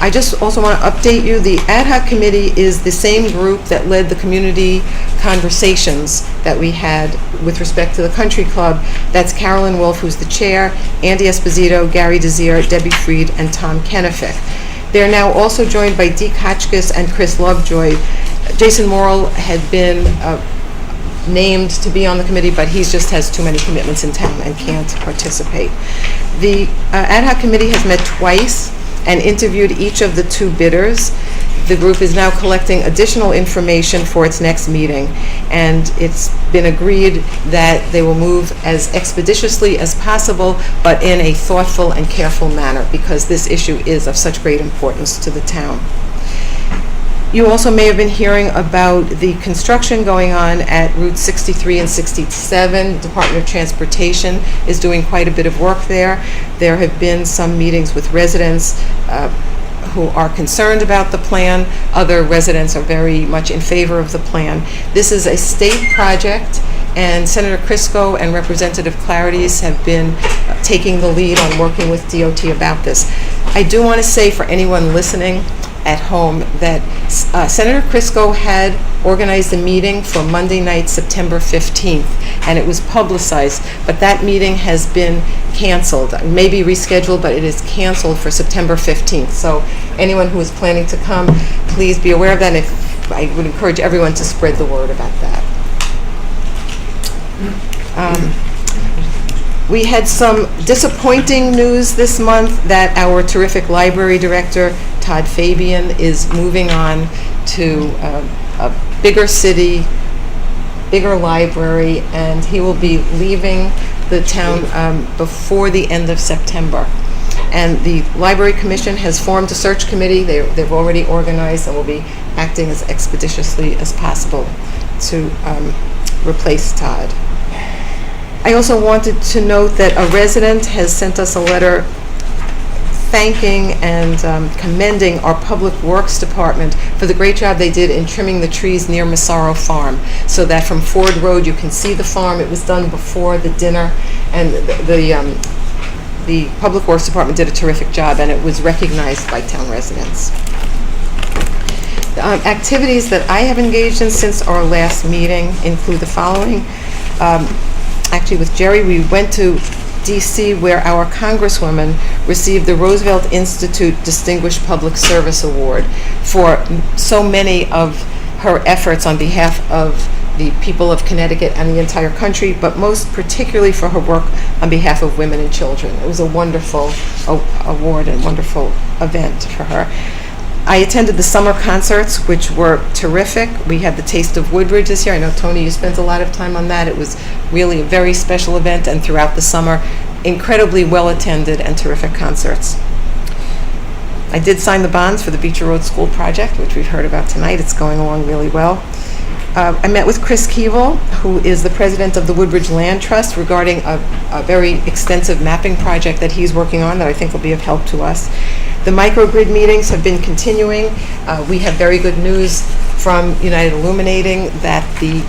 I just also want to update you, the ad hoc committee is the same group that led the community conversations that we had with respect to the country club. That's Carolyn Wolf, who's the chair, Andy Esposito, Gary Desir, Debbie Freed, and Tom Kennefic. They're now also joined by Deke Hotchkiss and Chris Lovejoy. Jason Morrill had been named to be on the committee, but he just has too many commitments in town and can't participate. The ad hoc committee has met twice and interviewed each of the two bidders. The group is now collecting additional information for its next meeting, and it's been agreed that they will move as expeditiously as possible, but in a thoughtful and careful manner, because this issue is of such great importance to the town. You also may have been hearing about the construction going on at Route 63 and 67. Department of Transportation is doing quite a bit of work there. There have been some meetings with residents who are concerned about the plan. Other residents are very much in favor of the plan. This is a state project, and Senator Crisco and Representative Clarities have been taking the lead on working with DOT about this. I do want to say for anyone listening at home that Senator Crisco had organized a meeting for Monday night, September 15th, and it was publicized, but that meeting has been canceled. It may be rescheduled, but it is canceled for September 15th. So anyone who is planning to come, please be aware of that. And I would encourage everyone to spread the word about that. We had some disappointing news this month that our terrific library director, Todd Fabian, is moving on to a bigger city, bigger library, and he will be leaving the town before the end of September. And the Library Commission has formed a search committee. They've already organized and will be acting as expeditiously as possible to replace Todd. I also wanted to note that a resident has sent us a letter thanking and commending our Public Works Department for the great job they did in trimming the trees near Massaro Farm, so that from Ford Road you can see the farm. It was done before the dinner, and the Public Works Department did a terrific job, and it was recognized by town residents. Activities that I have engaged in since our last meeting include the following. Actually, with Jerry, we went to D.C. where our Congresswoman received the Roosevelt Institute Distinguished Public Service Award for so many of her efforts on behalf of the people of Connecticut and the entire country, but most particularly for her work on behalf of women and children. It was a wonderful award and wonderful event for her. I attended the summer concerts, which were terrific. We had the Taste of Woodbridge this year. I know, Tony, you spent a lot of time on that. It was really a very special event, and throughout the summer, incredibly well-attended and terrific concerts. I did sign the bonds for the Beecher Road School project, which we've heard about tonight. It's going along really well. I met with Chris Keevil, who is the president of the Woodbridge Land Trust, regarding a very extensive mapping project that he's working on that I think will be of help to us. The microgrid meetings have been continuing. We have very good news from United Illuminating that the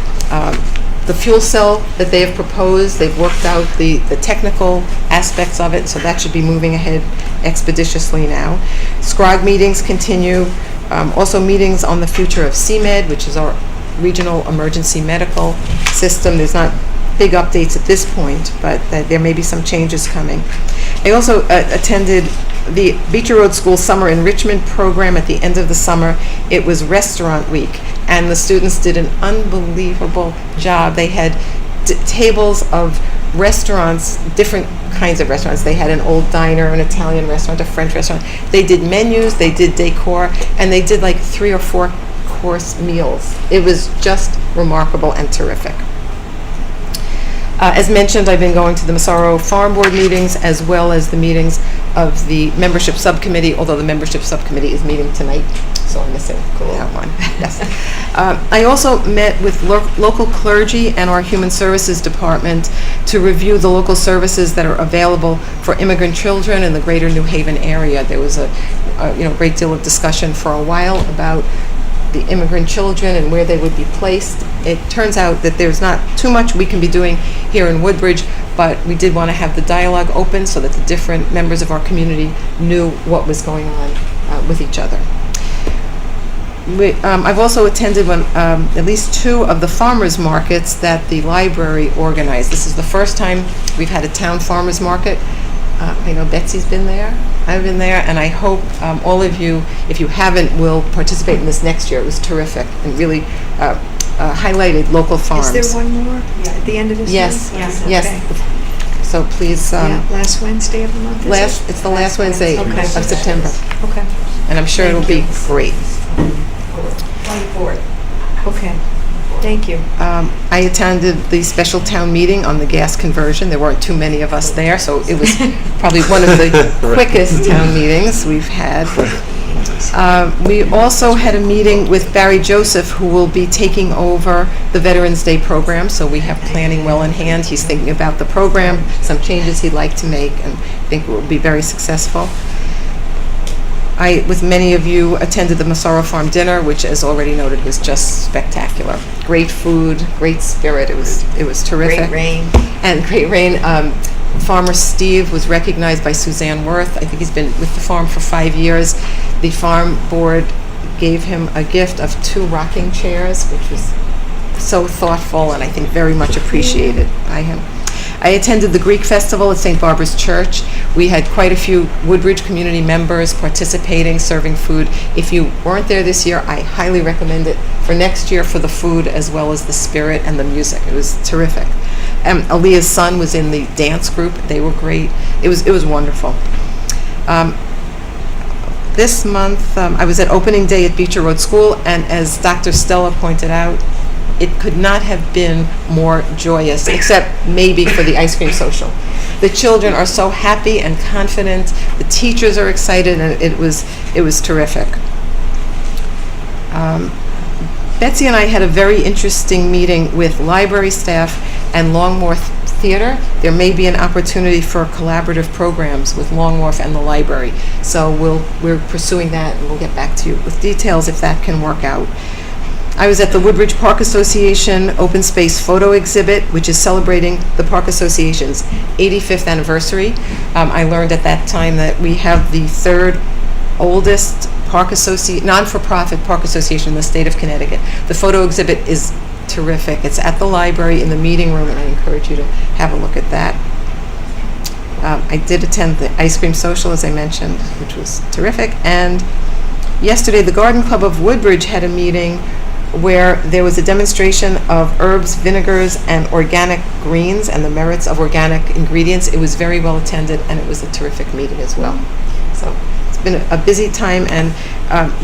fuel cell that they have proposed, they've worked out the technical aspects of it, so that should be moving ahead expeditiously now. SCROG meetings continue. Also meetings on the future of CMed, which is our regional emergency medical system. There's not big updates at this point, but there may be some changes coming. I also attended the Beecher Road School Summer Enrichment Program at the end of the summer. It was restaurant week, and the students did an unbelievable job. They had tables of restaurants, different kinds of restaurants. They had an old diner, an Italian restaurant, a French restaurant. They did menus, they did decor, and they did like 3 or 4 course meals. It was just remarkable and terrific. As mentioned, I've been going to the Massaro Farm Board meetings as well as the meetings of the membership subcommittee, although the membership subcommittee is meeting tonight, so I'm missing that one. Yes. I also met with local clergy and our Human Services Department to review the local services that are available for immigrant children in the greater New Haven area. There was a great deal of discussion for a while about the immigrant children and where they would be placed. It turns out that there's not too much we can be doing here in Woodbridge, but we did want to have the dialogue open so that the different members of our community knew what was going on with each other. I've also attended at least 2 of the farmers markets that the library organized. This is the first time we've had a town farmers market. I know Betsy's been there, I've been there, and I hope all of you, if you haven't, will participate in this next year. It was terrific and really highlighted local farms.
Is there one more at the end of this
Yes,
month?
yes.
Okay.
So please.
Last Wednesday of the month, is it?
It's the last Wednesday of September.
Okay.
And I'm sure it'll be great.
24th.
Okay. Thank you.
I attended the special town meeting on the gas conversion. There weren't too many of us there, so it was probably one of the quickest town meetings we've had. We also had a meeting with Barry Joseph, who will be taking over the Veterans Day program, so we have planning well in hand. He's thinking about the program, some changes he'd like to make, and I think it will be very successful. I, with many of you, attended the Massaro Farm dinner, which, as already noted, was just spectacular. Great food, great spirit. It was terrific.
Great rain.
And great rain. Farmer Steve was recognized by Suzanne Worth. I think he's been with the farm for 5 years. The farm board gave him a gift of 2 rocking chairs, which was so thoughtful and I think very much appreciated by him. I attended the Greek Festival at St. Barbara's Church. We had quite a few Woodbridge community members participating, serving food. If you weren't there this year, I highly recommend it for next year for the food as well as the spirit and the music. It was terrific. Aaliyah's son was in the dance group. They were great. It was wonderful. This month, I was at opening day at Beecher Road School, and as Dr. Stella pointed out, it could not have been more joyous, except maybe for the ice cream social. The children are so happy and confident. The teachers are excited, and it was terrific. Betsy and I had a very interesting meeting with library staff and Long Wharf Theater. There may be an opportunity for collaborative programs with Long Wharf and the library. So we're pursuing that, and we'll get back to you with details if that can work out. I was at the Woodbridge Park Association Open Space Photo Exhibit, which is celebrating the Park Association's 85th anniversary. I learned at that time that we have the 3rd oldest non-for-profit park association in the state of Connecticut. The photo exhibit is terrific. It's at the library in the meeting room, and I encourage you to have a look at that. I did attend the ice cream social, as I mentioned, which was terrific. And yesterday, the Garden Club of Woodbridge had a meeting where there was a demonstration of herbs, vinegars, and organic greens and the merits of organic ingredients. It was very well attended, and it was a terrific meeting as well. So it's been a busy time, and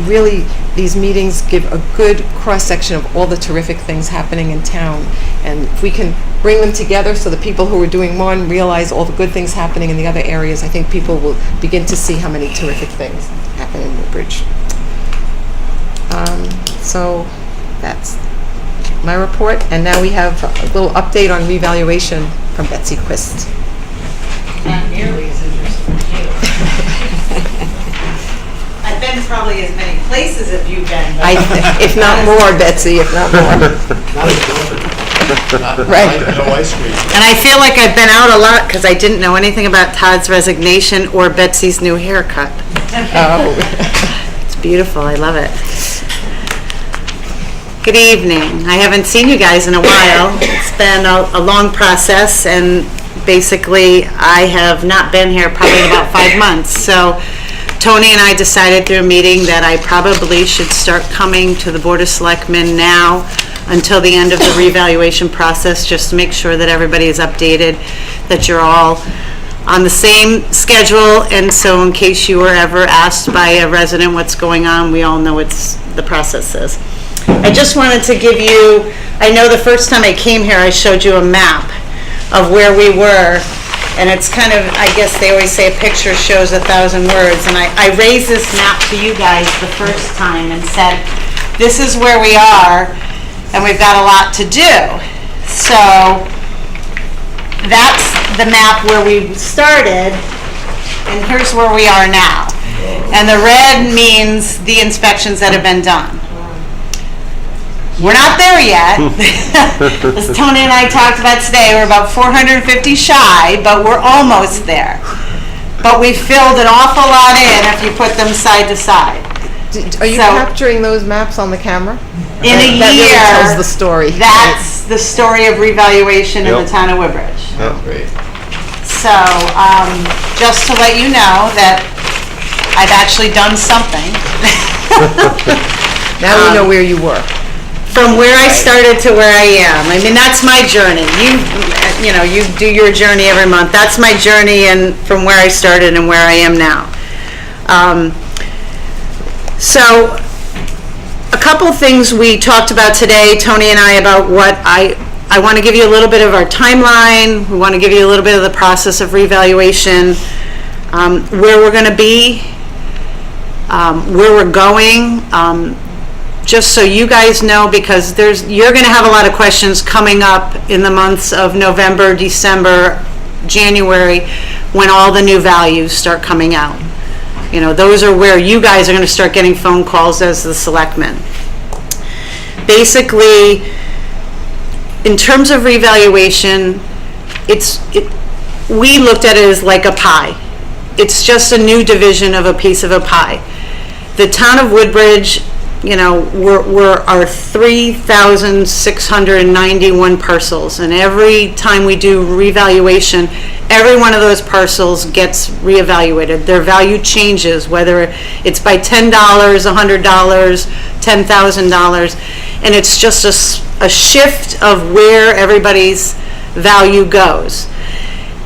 really these meetings give a good cross-section of all the terrific things happening in town. And if we can bring them together so the people who are doing one realize all the good things happening in the other areas, I think people will begin to see how many terrific things happen in Woodbridge. So that's my report, and now we have a little update on revaluation from Betsy Quist.
Not nearly as interesting as you. I've been probably as many places as you've been.
If not more, Betsy, if not more. Right.
No ice cream.
And I feel like I've been out a lot because I didn't know anything about Todd's resignation or Betsy's new haircut.
Oh.
It's beautiful, I love it. Good evening. I haven't seen you guys in a while. It's been a long process, and basically I have not been here probably in about 5 months. So Tony and I decided through a meeting that I probably should start coming to the Board of Selectmen now until the end of the revaluation process, just to make sure that everybody is updated, that you're all on the same schedule, and so in case you were ever asked by a resident what's going on, we all know what the process is. I just wanted to give you, I know the first time I came here I showed you a map of where we were, and it's kind of, I guess they always say a picture shows 1,000 words, and I raised this map to you guys the first time and said, this is where we are, and we've got a lot to do. So that's the map where we started, and here's where we are now. And the red means the inspections that have been done. We're not there yet. As Tony and I talked about today, we're about 450 shy, but we're almost there. But we filled an awful lot in if you put them side to side.
Are you capturing those maps on the camera?
In a
that
year,
really tells the story.
That's the story of revaluation in the town of Woodbridge.
Oh, great.
So, just to let you know that I've actually done something.
Now we know where you were.
From where I started to where I am. I mean, that's my journey. You know, you do your journey every month. That's my journey, and from where I started and where I am now. So, a couple things we talked about today, Tony and I, about what I want to give you a little bit of our timeline. We want to give you a little bit of the process of revaluation, where we're going to be, where we're going, just so you guys know, because you're going to have a lot of questions coming up in the months of November, December, January, when all the new values start coming out. You know, those are where you guys are going to start getting phone calls as the selectmen. Basically, in terms of revaluation, we looked at it as like a pie. It's just a new division of a piece of a pie. The town of Woodbridge, you know, we're our 3,691 parcels, and every time we do revaluation, every one of those parcels gets reevaluated. Their value changes, whether it's by $10, $100, $10,000, and it's just a shift of where everybody's value goes.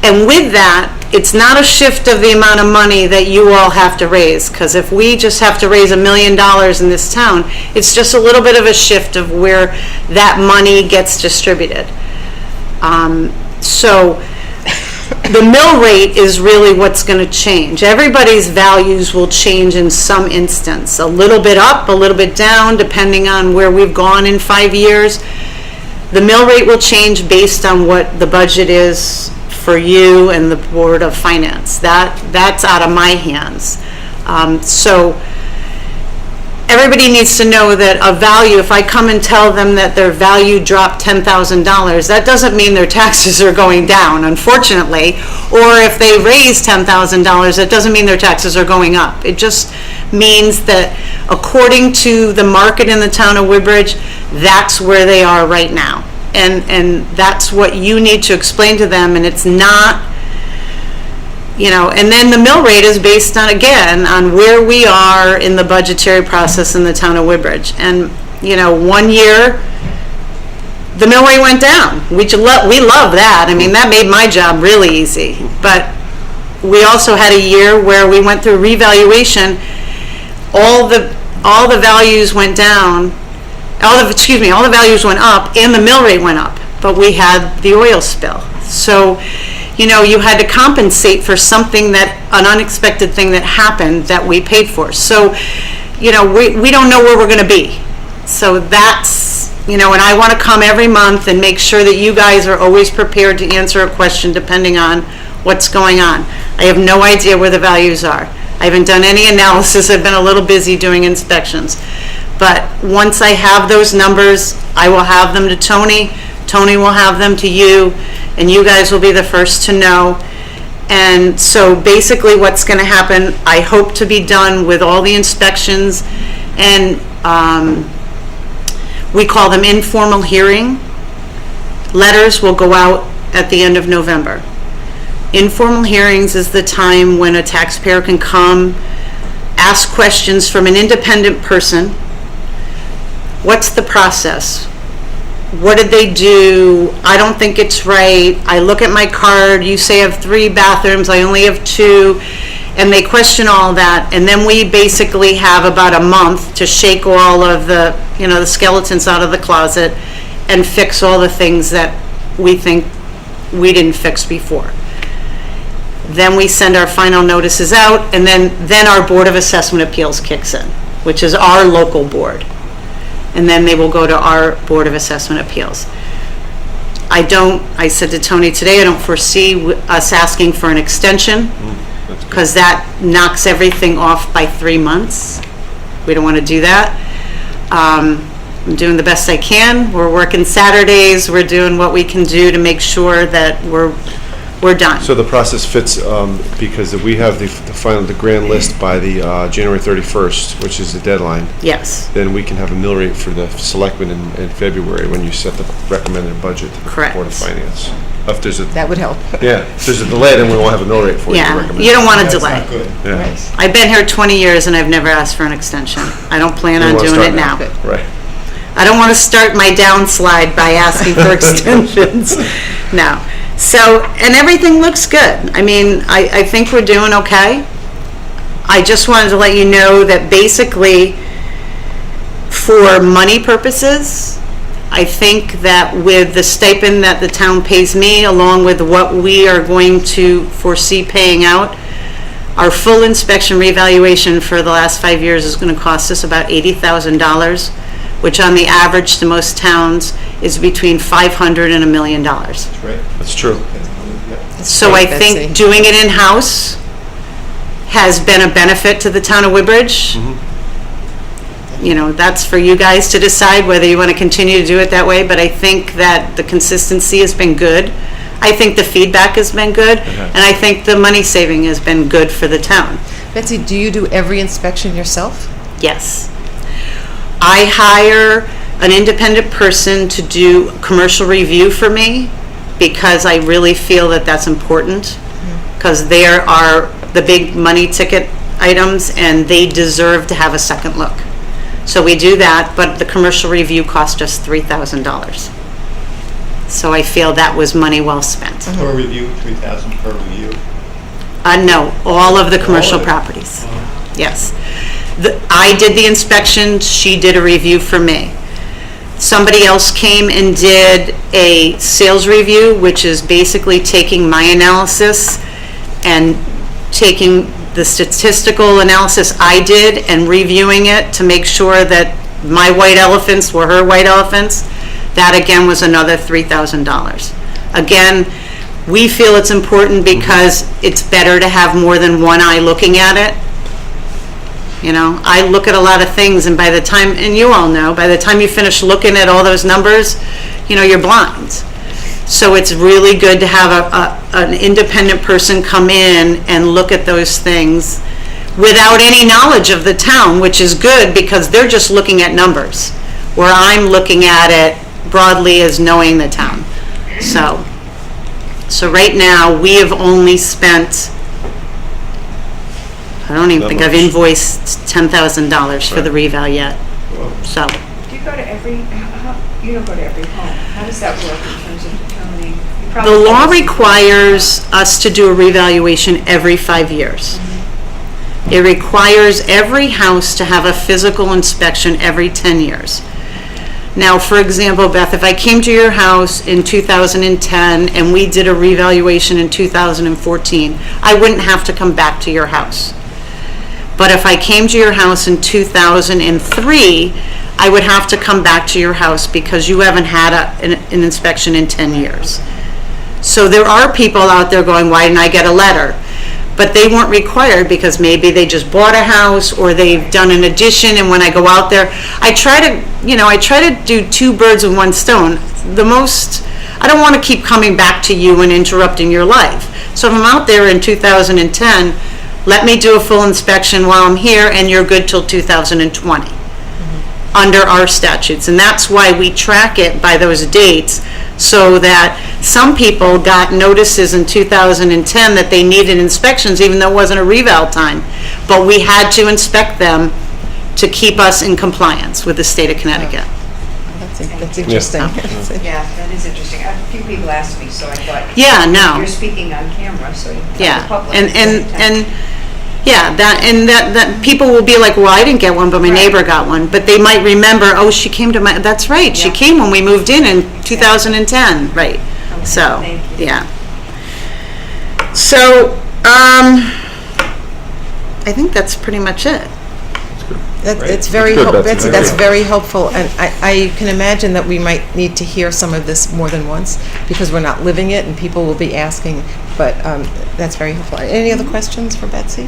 And with that, it's not a shift of the amount of money that you all have to raise, because if we just have to raise $1 million in this town, it's just a little bit of a shift of where that money gets distributed. So the mill rate is really what's going to change. Everybody's values will change in some instance, a little bit up, a little bit down, depending on where we've gone in 5 years. The mill rate will change based on what the budget is for you and the Board of Finance. That's out of my hands. So everybody needs to know that a value, if I come and tell them that their value dropped $10,000, that doesn't mean their taxes are going down, unfortunately. Or if they raise $10,000, that doesn't mean their taxes are going up. It just means that according to the market in the town of Woodbridge, that's where they are right now. And that's what you need to explain to them, and it's not, you know, and then the mill rate is based on, again, on where we are in the budgetary process in the town of Woodbridge. And, you know, 1 year, the mill rate went down. We love that. I mean, that made my job really easy. But we also had a year where we went through revaluation. All the values went down. All the values went up and the mill rate went up, but we had the oil spill. So, you know, you had to compensate for something an unexpected thing that happened that we paid for. So, you know, we don't know where we're going to be. So that's and I want to come every month and make sure that you guys are always prepared to answer a question depending on what's going on. I have no idea where the values are. I haven't done any analysis. I've been a little busy doing inspections. But once I have those numbers, I will have them to Tony. Tony will have them to you, and you guys will be the first to know. And so basically what's going to happen, I hope to be done with all the inspections, and we call them informal hearing. Letters will go out at the end of November. Informal hearings is the time when a taxpayer can come, ask questions from an independent person. What's the process? What did they do? I don't think it's right. I look at my card, you say I have 3 bathrooms, I only have 2, and they question all that, and then we basically have about a month to shake all of the, the skeletons out of the closet and fix all the things that we think we didn't fix before. Then we send our final notices out, and then our Board of Assessment Appeals kicks in, which is our local board. And then they will go to our Board of Assessment Appeals. I said to Tony today, I don't foresee us asking for an extension, because that knocks everything off by 3 months. We don't want to do that. I'm doing the best I can. We're working Saturdays. We're doing what we can do to make sure that we're done.
So the process fits because we have the grand list by the January 31st, which is the deadline.
Yes.
Then we can have a mill rate for the selectmen in February when you set the recommended budget to the
Correct.
Board of Finance. If there's
That would help.
if there's a delay, then we won't have a mill rate for you to
Yeah,
recommend.
you don't want to
That's
delay.
not good.
Yeah.
I've been here 20 years and I've never asked for an extension. I don't plan
We
on
wanna
doing
start
it now.
Right.
I don't want to start my downslide by asking for extensions. No. So, and everything looks good. I mean, I think we're doing okay. I just wanted to let you know that basically, for money purposes, I think that with the stipend that the town pays me, along with what we are going to foresee paying out, our full inspection revaluation for the last 5 years is going to cost us about $80,000, which on the average to most towns is between $500,000 and $1 million.
That's right.
That's true.
So I
Betsy.
think doing it in-house has been a benefit to the town of Woodbridge. That's for you guys to decide whether you want to continue to do it that way, but I think that the consistency has been good. I think the feedback has been good, and I think the money saving has been good for the town.
Betsy, do you do every inspection yourself?
Yes. I hire an independent person to do commercial review for me because I really feel that that's important, because there are the big money ticket items and they deserve to have a second look. So we do that, but the commercial review cost us $3,000. So I feel that was money well spent.
Per review, 3,000 per review.
No, all of the commercial
All of it.
properties. Yes. I did the inspections, she did a review for me. Somebody else came and did a sales review, which is basically taking my analysis and taking the statistical analysis I did and reviewing it to make sure that my white elephants were her white elephants. That again was another $3,000. Again, we feel it's important because it's better to have more than one eye looking at it. I look at a lot of things, and by the time, and you all know, by the time you finish looking at all those numbers, you're blind. So it's really good to have an independent person come in and look at those things without any knowledge of the town, which is good because they're just looking at numbers, where I'm looking at it broadly as knowing the town. So right now, we have only spent, I don't even think I've invoiced $10,000 for the reval yet. So,
Do you go to every, you don't go to every home. How does that work in terms of determining?
the law requires us to do a revaluation every 5 years. It requires every house to have a physical inspection every 10 years. Now, for example, Beth, if I came to your house in 2010 and we did a revaluation in 2014, I wouldn't have to come back to your house. But if I came to your house in 2003,
I would have to come back to your house because you haven't had an inspection in 10 years. So there are people out there going, why didn't I get a letter? But they weren't required because maybe they just bought a house or they've done an addition, and when I go out there, I try to do two birds with one stone. I don't want to keep coming back to you and interrupting your life. So if I'm out there in 2010, let me do a full inspection while I'm here, and you're good till 2020 under our statutes. And that's why we track it by those dates, so that some people got notices in 2010 that they needed inspections, even though it wasn't a reval time. But we had to inspect them to keep us in compliance with the state of Connecticut.
That's interesting.
Yeah, that is interesting. A few people asked me, so I thought.
Yeah, no.
You're speaking on camera, so you tell
Yeah,
the public.
that people will be like, well, I didn't get one, but my neighbor got one. But they might remember, oh, she came to that's right, she came when we moved in 2010, right?
Okay,
So,
thank you.
yeah. So, I think that's pretty much it.
It's very
Good,
helpful,
Betsy.
Betsy, that's very helpful, and I can imagine that we might need to hear some of this more than once, because we're not living it, and people will be asking, but that's very helpful. Any other questions for Betsy?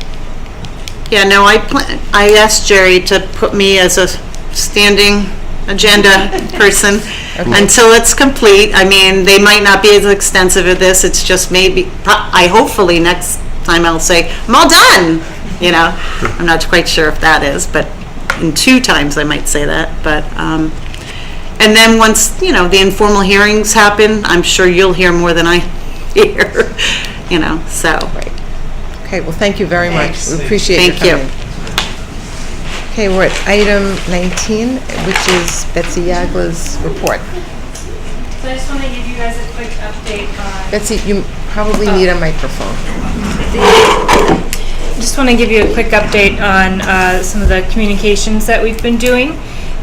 Yeah, no, I asked Jerry to put me as a standing agenda person until it's complete. I mean, they might not be as extensive as this, it's just maybe, hopefully next time I'll say, I'm all done, I'm not quite sure if that is, but in 2 times I might say that, but, and then once, the informal hearings happen, I'm sure you'll hear more than I hear, so.
Right. Okay, well, thank you very much.
Thanks.
We appreciate your
Thank you.
coming. Okay, we're at item 19, which is Betsy Yagla's report.
So I just want to give you guys a quick update on...
Betsy, you probably need a microphone.
Just want to give you a quick update on some of the communications that we've been doing.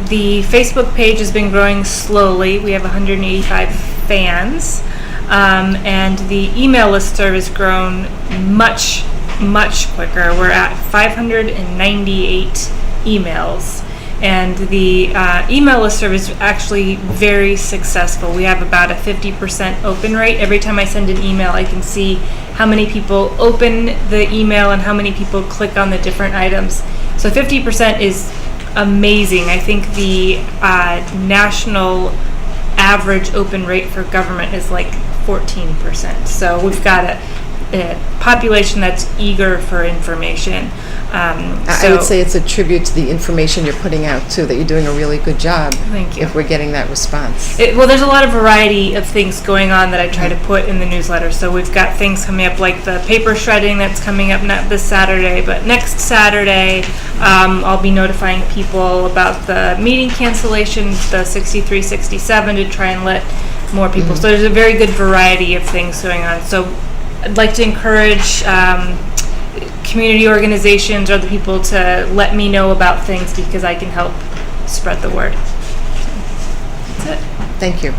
The Facebook page has been growing slowly. We have 185 fans. And the email listserv has grown much quicker. We're at 598 emails. And the email listserv is actually very successful. We have about a 50% open rate. Every time I send an email, I can see how many people open the email and how many people click on the different items. So 50% is amazing. I think the national average open rate for government is like 14%. So we've got a population that's eager for information.
I would say it's a tribute to the information you're putting out, too, that you're doing a really good job.
Thank you.
If we're getting that response.
Well, there's a lot of variety of things going on that I try to put in the newsletter. So we've got things coming up like the paper shredding that's coming up not this Saturday, but next Saturday. I'll be notifying people about the meeting cancellations, the 63, 67, to try and let more people. So there's a very good variety of things going on. So I'd like to encourage community organizations or other people to let me know about things because I can help spread the word. That's it.
Thank you.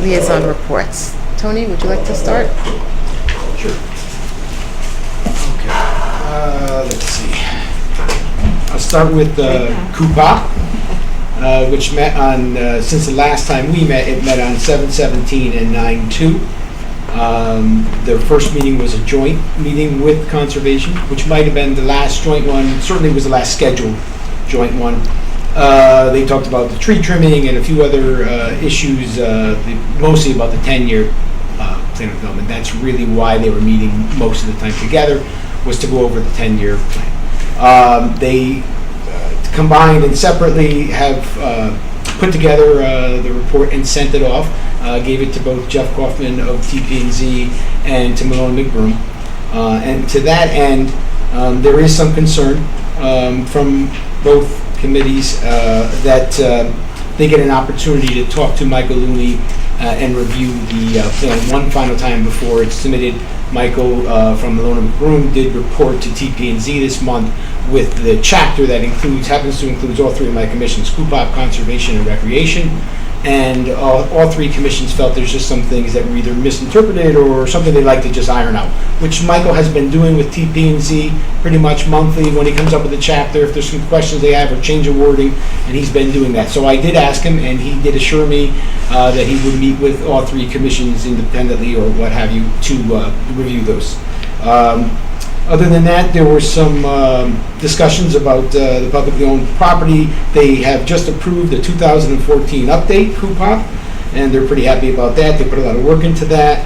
Liaison reports. Tony, would you like to start?
Sure. Okay. Let's see. I'll start with Coupa, which met on, since the last time we met, it met on 7/17 and 9/2. Their first meeting was a joint meeting with Conservation, which might have been the last joint one, certainly was the last scheduled joint one. They talked about the tree trimming and a few other issues, mostly about the 10-year plan of development. That's really why they were meeting most of the time together, was to go over the 10-year plan. They combined and separately have put together the report and sent it off. Gave it to both Jeff Kaufman of TP&Z and to Malone McBroom. And to that end, there is some concern from both committees that they get an opportunity to talk to Michael Looney and review the plan one final time before it's submitted. Michael from Malone McBroom did report to TP&Z this month with the chapter that happens to include all 3 of my commissions, COOPOP, Conservation, and Recreation. And all three commissions felt there's just some things that were either misinterpreted or something they'd like to just iron out, which Michael has been doing with TP&Z pretty much monthly when he comes up with a chapter. If there's some questions they have or change of wording, and he's been doing that. So I did ask him, and he did assure me that he would meet with all three commissions independently or what have you to review those. Other than that, there were some discussions about the publicly owned property. They have just approved the 2014 update, COOPOP, and they're pretty happy about that. They put a lot of work into that.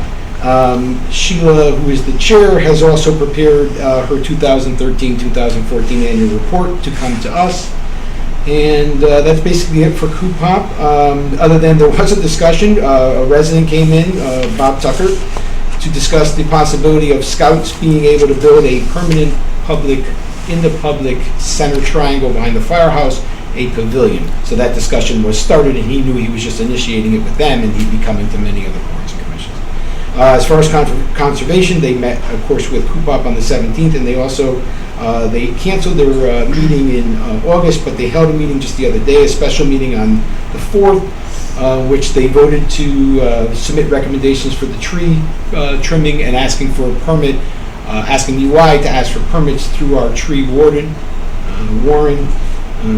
Sheila, who is the chair, has also prepared her 2013-2014 annual report to come to us. And that's basically it for COOPOP. Other than there was a discussion, a resident came in, Bob Tucker, to discuss the possibility of Scouts being able to build a permanent in the public center triangle behind the firehouse, a pavilion. So that discussion was started, and he knew he was just initiating it with them, and he'd be coming to many other boards and commissions. As far as conservation, they met, of course, with COOPOP on the 17th, and they also they canceled their meeting in August, but they held a meeting just the other day, a special meeting on the 4th, which they voted to submit recommendations for the tree trimming and asking for a permit, asking UI to ask for permits through our tree warden, Warren.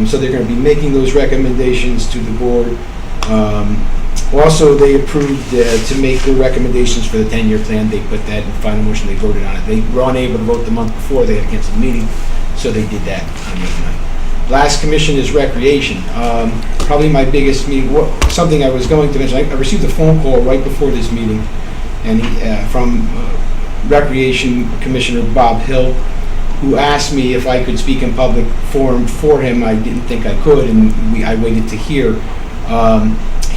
So they're going to be making those recommendations to the board. Also, they approved to make the recommendations for the 10-year plan. They put that in the final motion. They voted on it. They were unable to vote the month before. They had to cancel the meeting, so they did that on the other night. Last commission is recreation. Probably my biggest meeting. Something I was going to mention. I received a phone call right before this meeting, and from Recreation Commissioner Bob Hill, who asked me if I could speak in public forum for him. I didn't think I could, and I waited to hear.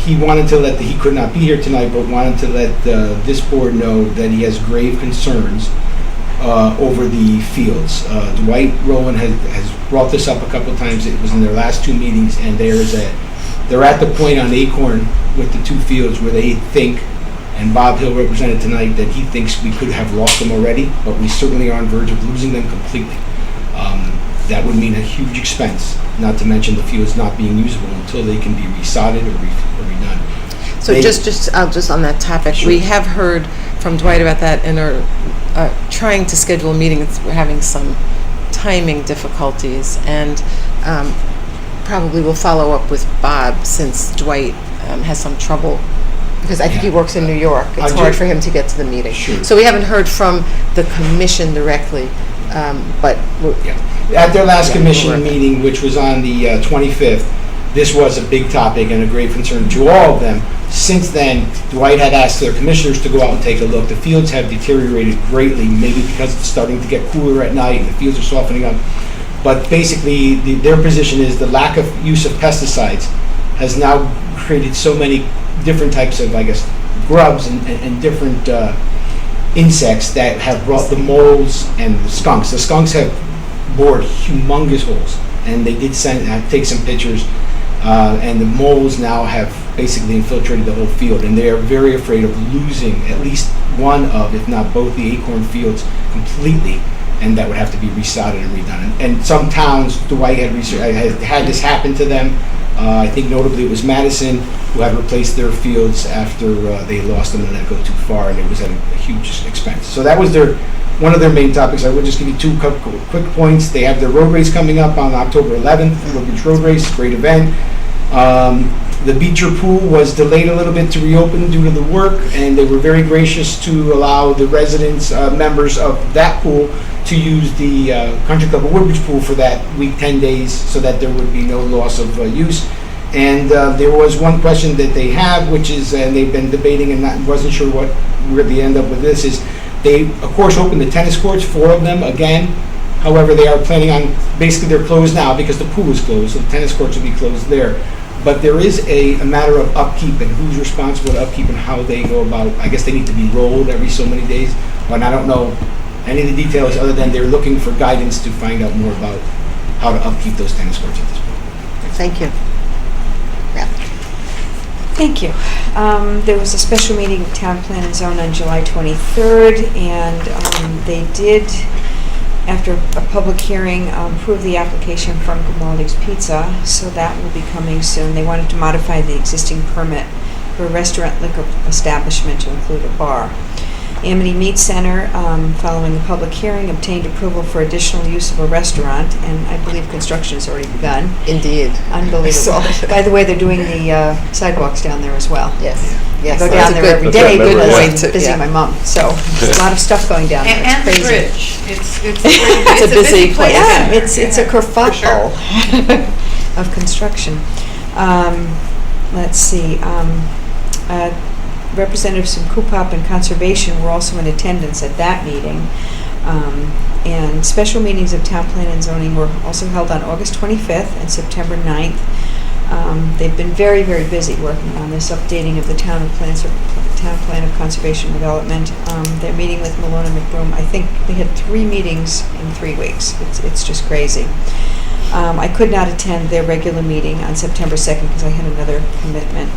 He wanted to he could not be here tonight, but wanted to let this board know that he has grave concerns over the fields. Dwight Rowland has brought this up a couple of times. It was in their last two meetings, and they're at the point on Acorn with the two fields where they think, and Bob Hill represented tonight, that he thinks we could have lost them already, but we certainly are on verge of losing them completely. That would mean a huge expense, not to mention the fields not being usable until they can be resodded or redone.
So just on that topic,
Sure.
We have heard from Dwight about that and are trying to schedule a meeting. We're having some timing difficulties, and probably will follow up with Bob since Dwight has some trouble, because I think he works in New York. It's hard for him to get to the meeting.
Sure.
So we haven't heard from the commission directly, but
at their last commission meeting, which was on the 25th, this was a big topic and a great concern to all of them. Since then, Dwight had asked their commissioners to go out and take a look. The fields have deteriorated greatly, maybe because it's starting to get cooler at night and the fields are softening up. But basically, their position is the lack of use of pesticides has now created so many different types of, I guess, grubs and different insects that have brought the moles and the skunks. The skunks have bored humongous holes, and they did take some pictures, and the moles now have basically infiltrated the whole field, and they are very afraid of losing at least one of, if not both, the acorn fields completely, and that would have to be resodded and redone. And some towns, Dwight had had this happen to them. I think notably it was Madison, who had replaced their fields after they lost them and let it go too far, and it was at a huge expense. So that was one of their main topics. I would just give you two quick points. They have their road race coming up on October 11th, the Beach Road Race, great event. The Beecher Pool was delayed a little bit to reopen due to the work, and they were very gracious to allow the residents, members of that pool, to use the Country Club of Woodbridge Pool for that week, 10 days, so that there would be no loss of use. And there was one question that they have, which is, and they've been debating and wasn't sure where they end up with this, is they, of course, opened the tennis courts, 4 of them again. However, they are planning on, basically they're closed now because the pool is closed, so the tennis courts will be closed there. But there is a matter of upkeep and who's responsible to upkeep and how they go about. I guess they need to be rolled every so many days, but I don't know any of the details other than they're looking for guidance to find out more about how to upkeep those tennis courts at this point.
Thank you.
Thank you. There was a special meeting of Town Plan and Zone on July 23rd, and they did after a public hearing, approved the application from Grimaldi's Pizza, so that will be coming soon. They wanted to modify the existing permit for a restaurant liquor establishment to include a bar. Amity Meat Center, following a public hearing, obtained approval for additional use of a restaurant, and I believe construction has already begun.
Indeed.
Unbelievable. By the way, they're doing the sidewalks down there as well.
Yes.
I go down there every day
good
because
point,
I'm visiting my mom, so there's a lot of stuff going down there.
And the
It's crazy.
bridge. It's
It's a busy place.
Yeah, it's a kerfuffle
sure.
of construction. Let's see, representatives from Coopop and Conservation were also in attendance at that meeting. And special meetings of Town Plan and Zoning were also held on August 25th and September 9th. They've been very, very busy working on this updating of the town plan of conservation development. They're meeting with Malona McBroom. I think they had 3 meetings in 3 weeks. It's just crazy. I could not attend their regular meeting on September 2nd because I had another commitment.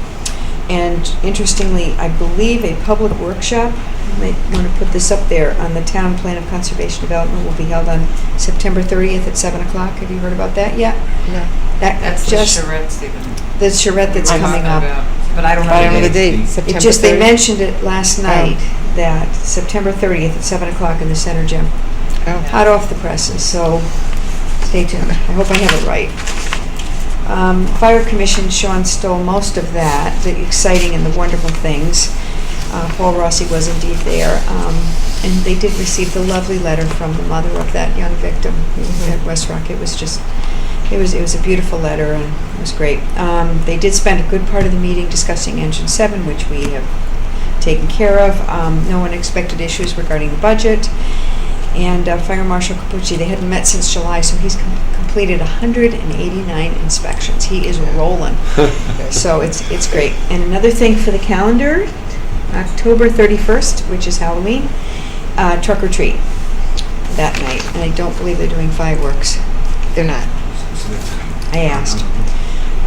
And interestingly, I believe a public workshop, you might want to put this up there, on the town plan of conservation development will be held on September 30th at 7 o'clock. Have you heard about that yet?
No.
That's the
just
charrette, Stephen.
the charrette that's coming up.
But I don't know.
I don't know the
date.
date.
It
September
just, they
30th?
mentioned it last night, that September 30th at 7 o'clock in the center gym.
Oh.
Hot off the presses, so stay tuned. I hope I have it right. Fire Commission, Sean stole most of that, the exciting and the wonderful things. Paul Rossi was indeed there. And they did receive the lovely letter from the mother of that young victim at West Rock. It was just, it was a beautiful letter, and it was great. They did spend a good part of the meeting discussing Engine 7, which we have taken care of. No unexpected issues regarding the budget. And Fire Marshal Capucci, they hadn't met since July, so he's completed 189 inspections. He is rolling. So it's great. And another thing for the calendar, October 31st, which is Halloween, truck or treat that night. And I don't believe they're doing fireworks.
They're not.
I asked.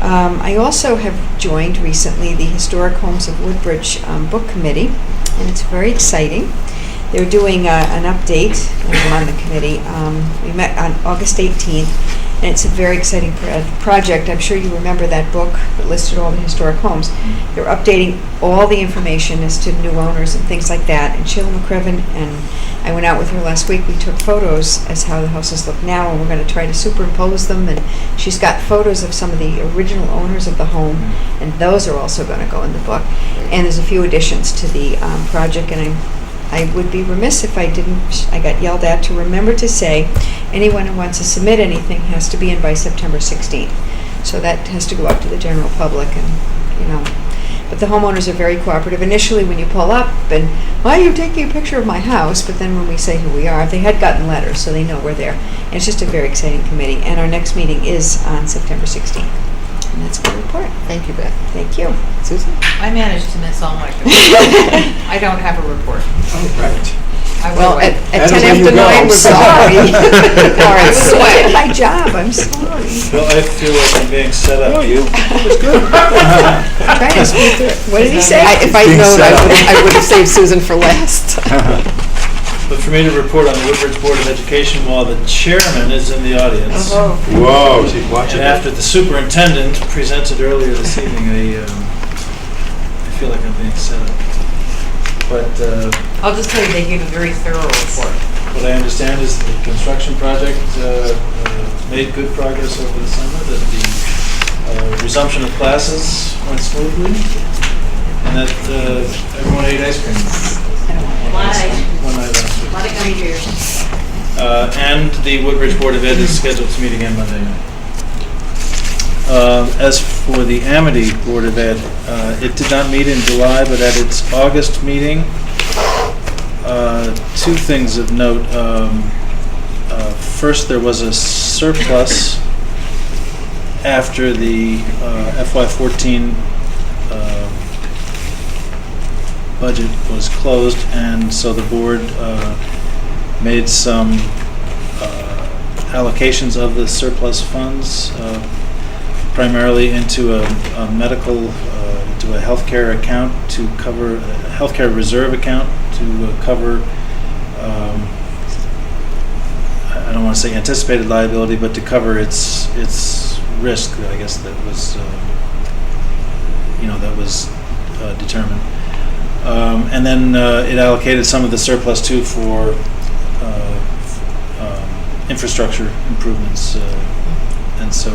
I also have joined recently the Historic Homes of Woodbridge Book Committee, and it's very exciting. They're doing an update, and I'm on the committee. We met on August 18th, and it's a very exciting project. I'm sure you remember that book that listed all the historic homes. They're updating all the information as to new owners and things like that. And Sheila McCreven and I went out with her last week. We took photos as how the houses look now, and we're going to try to superimpose them. And she's got photos of some of the original owners of the home, and those are also going to go in the book. And there's a few additions to the project, and I would be remiss if I didn't, I got yelled at to remember to say, anyone who wants to submit anything has to be in by September 16th. So that has to go out to the general public, and, but the homeowners are very cooperative. Initially, when you pull up, and, why are you taking a picture of my house? But then when we say who we are, they had gotten letters, so they know we're there. And it's just a very exciting committee, and our next meeting is on September 16th. And that's my report.
Thank you, Beth.
Thank you.
Susan?
I managed to miss all my I don't have a report.
Oh, right.
Well, at
That
10
is when you
after
go.
9, we're sorry.
I was away.
It's my job, I'm sorry.
Well, I feel like I'm being set up.
I'm trying to speed through it. What did he say?
If I'd known, I would have saved Susan for last.
But for me to report on the Woodbridge Board of Education while the chairman is in the audience.
Whoa, she's watching.
And after the superintendent presented earlier this evening, I feel like I'm being set up. But
I'll just tell you, they gave a very thorough report.
what I understand is the construction project made good progress over the summer, that the resumption of classes went smoothly, and that everyone ate ice cream. One night last week.
A lot of gummy bears.
And the Woodbridge Board of Ed is scheduled to meet again Monday night. As for the Amity Board of Ed, it did not meet in July, but at its August meeting, two things of note. First, there was a surplus after the FY14 budget was closed, and so the board made some allocations of the surplus funds, primarily into a medical, into a healthcare account to cover, a healthcare reserve account to cover, don't want to say anticipated liability, but to cover its risk, I guess, that was, that was determined. And then it allocated some of the surplus too for infrastructure improvements, and so,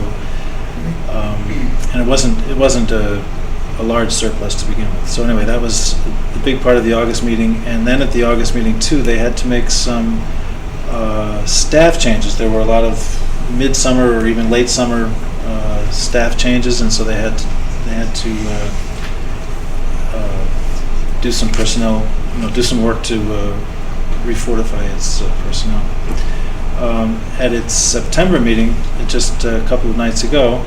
and it wasn't a large surplus to begin with. So anyway, that was the big part of the August meeting. And then at the August meeting too, they had to make some staff changes. There were a lot of midsummer or even late summer staff changes, and so they had to do some personnel, do some work to refortify its personnel. At its September meeting, just a couple of nights ago,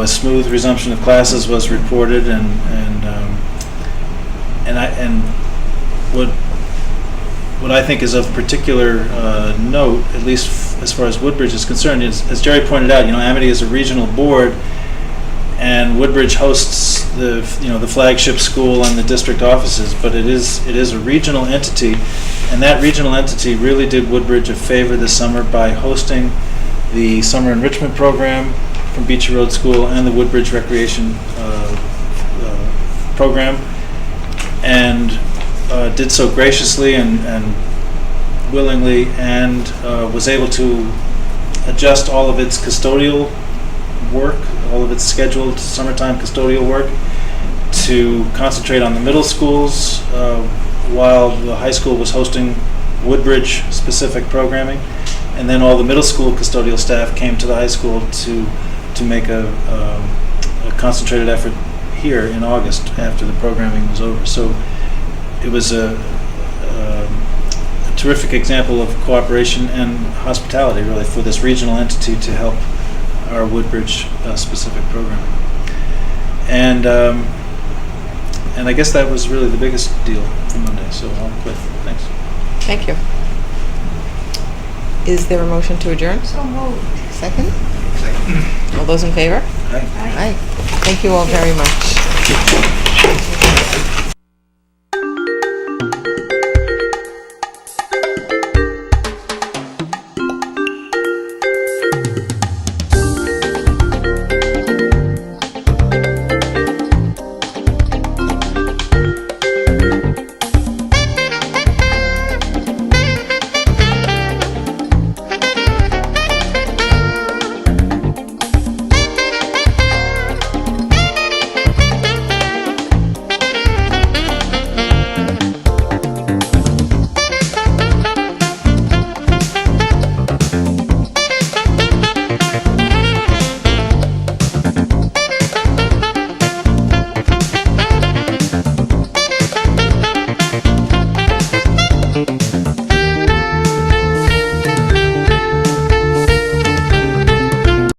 a smooth resumption of classes was reported, and what I think is of particular note, at least as far as Woodbridge is concerned, is, as Jerry pointed out, Amity is a regional board, and Woodbridge hosts the flagship school and the district offices, but it is a regional entity, and that regional entity really did Woodbridge a favor this summer by hosting the summer enrichment program from Beecher Road School and the Woodbridge Recreation program, and did so graciously and willingly, and was able to adjust all of its custodial work, all of its scheduled summertime custodial work, to concentrate on the middle schools while the high school was hosting Woodbridge specific programming, and then all the middle school custodial staff came to the high school to make a concentrated effort here in August after the programming was over. So it was a terrific example of cooperation and hospitality, really, for this regional entity to help our Woodbridge specific programming. And I guess that was really the biggest deal for Monday, so I'll quit. Thanks.
Thank you. Is there a motion to adjourn?
So moved.
Second? All those in favor?
Aye.
Aye. Thank you all very much.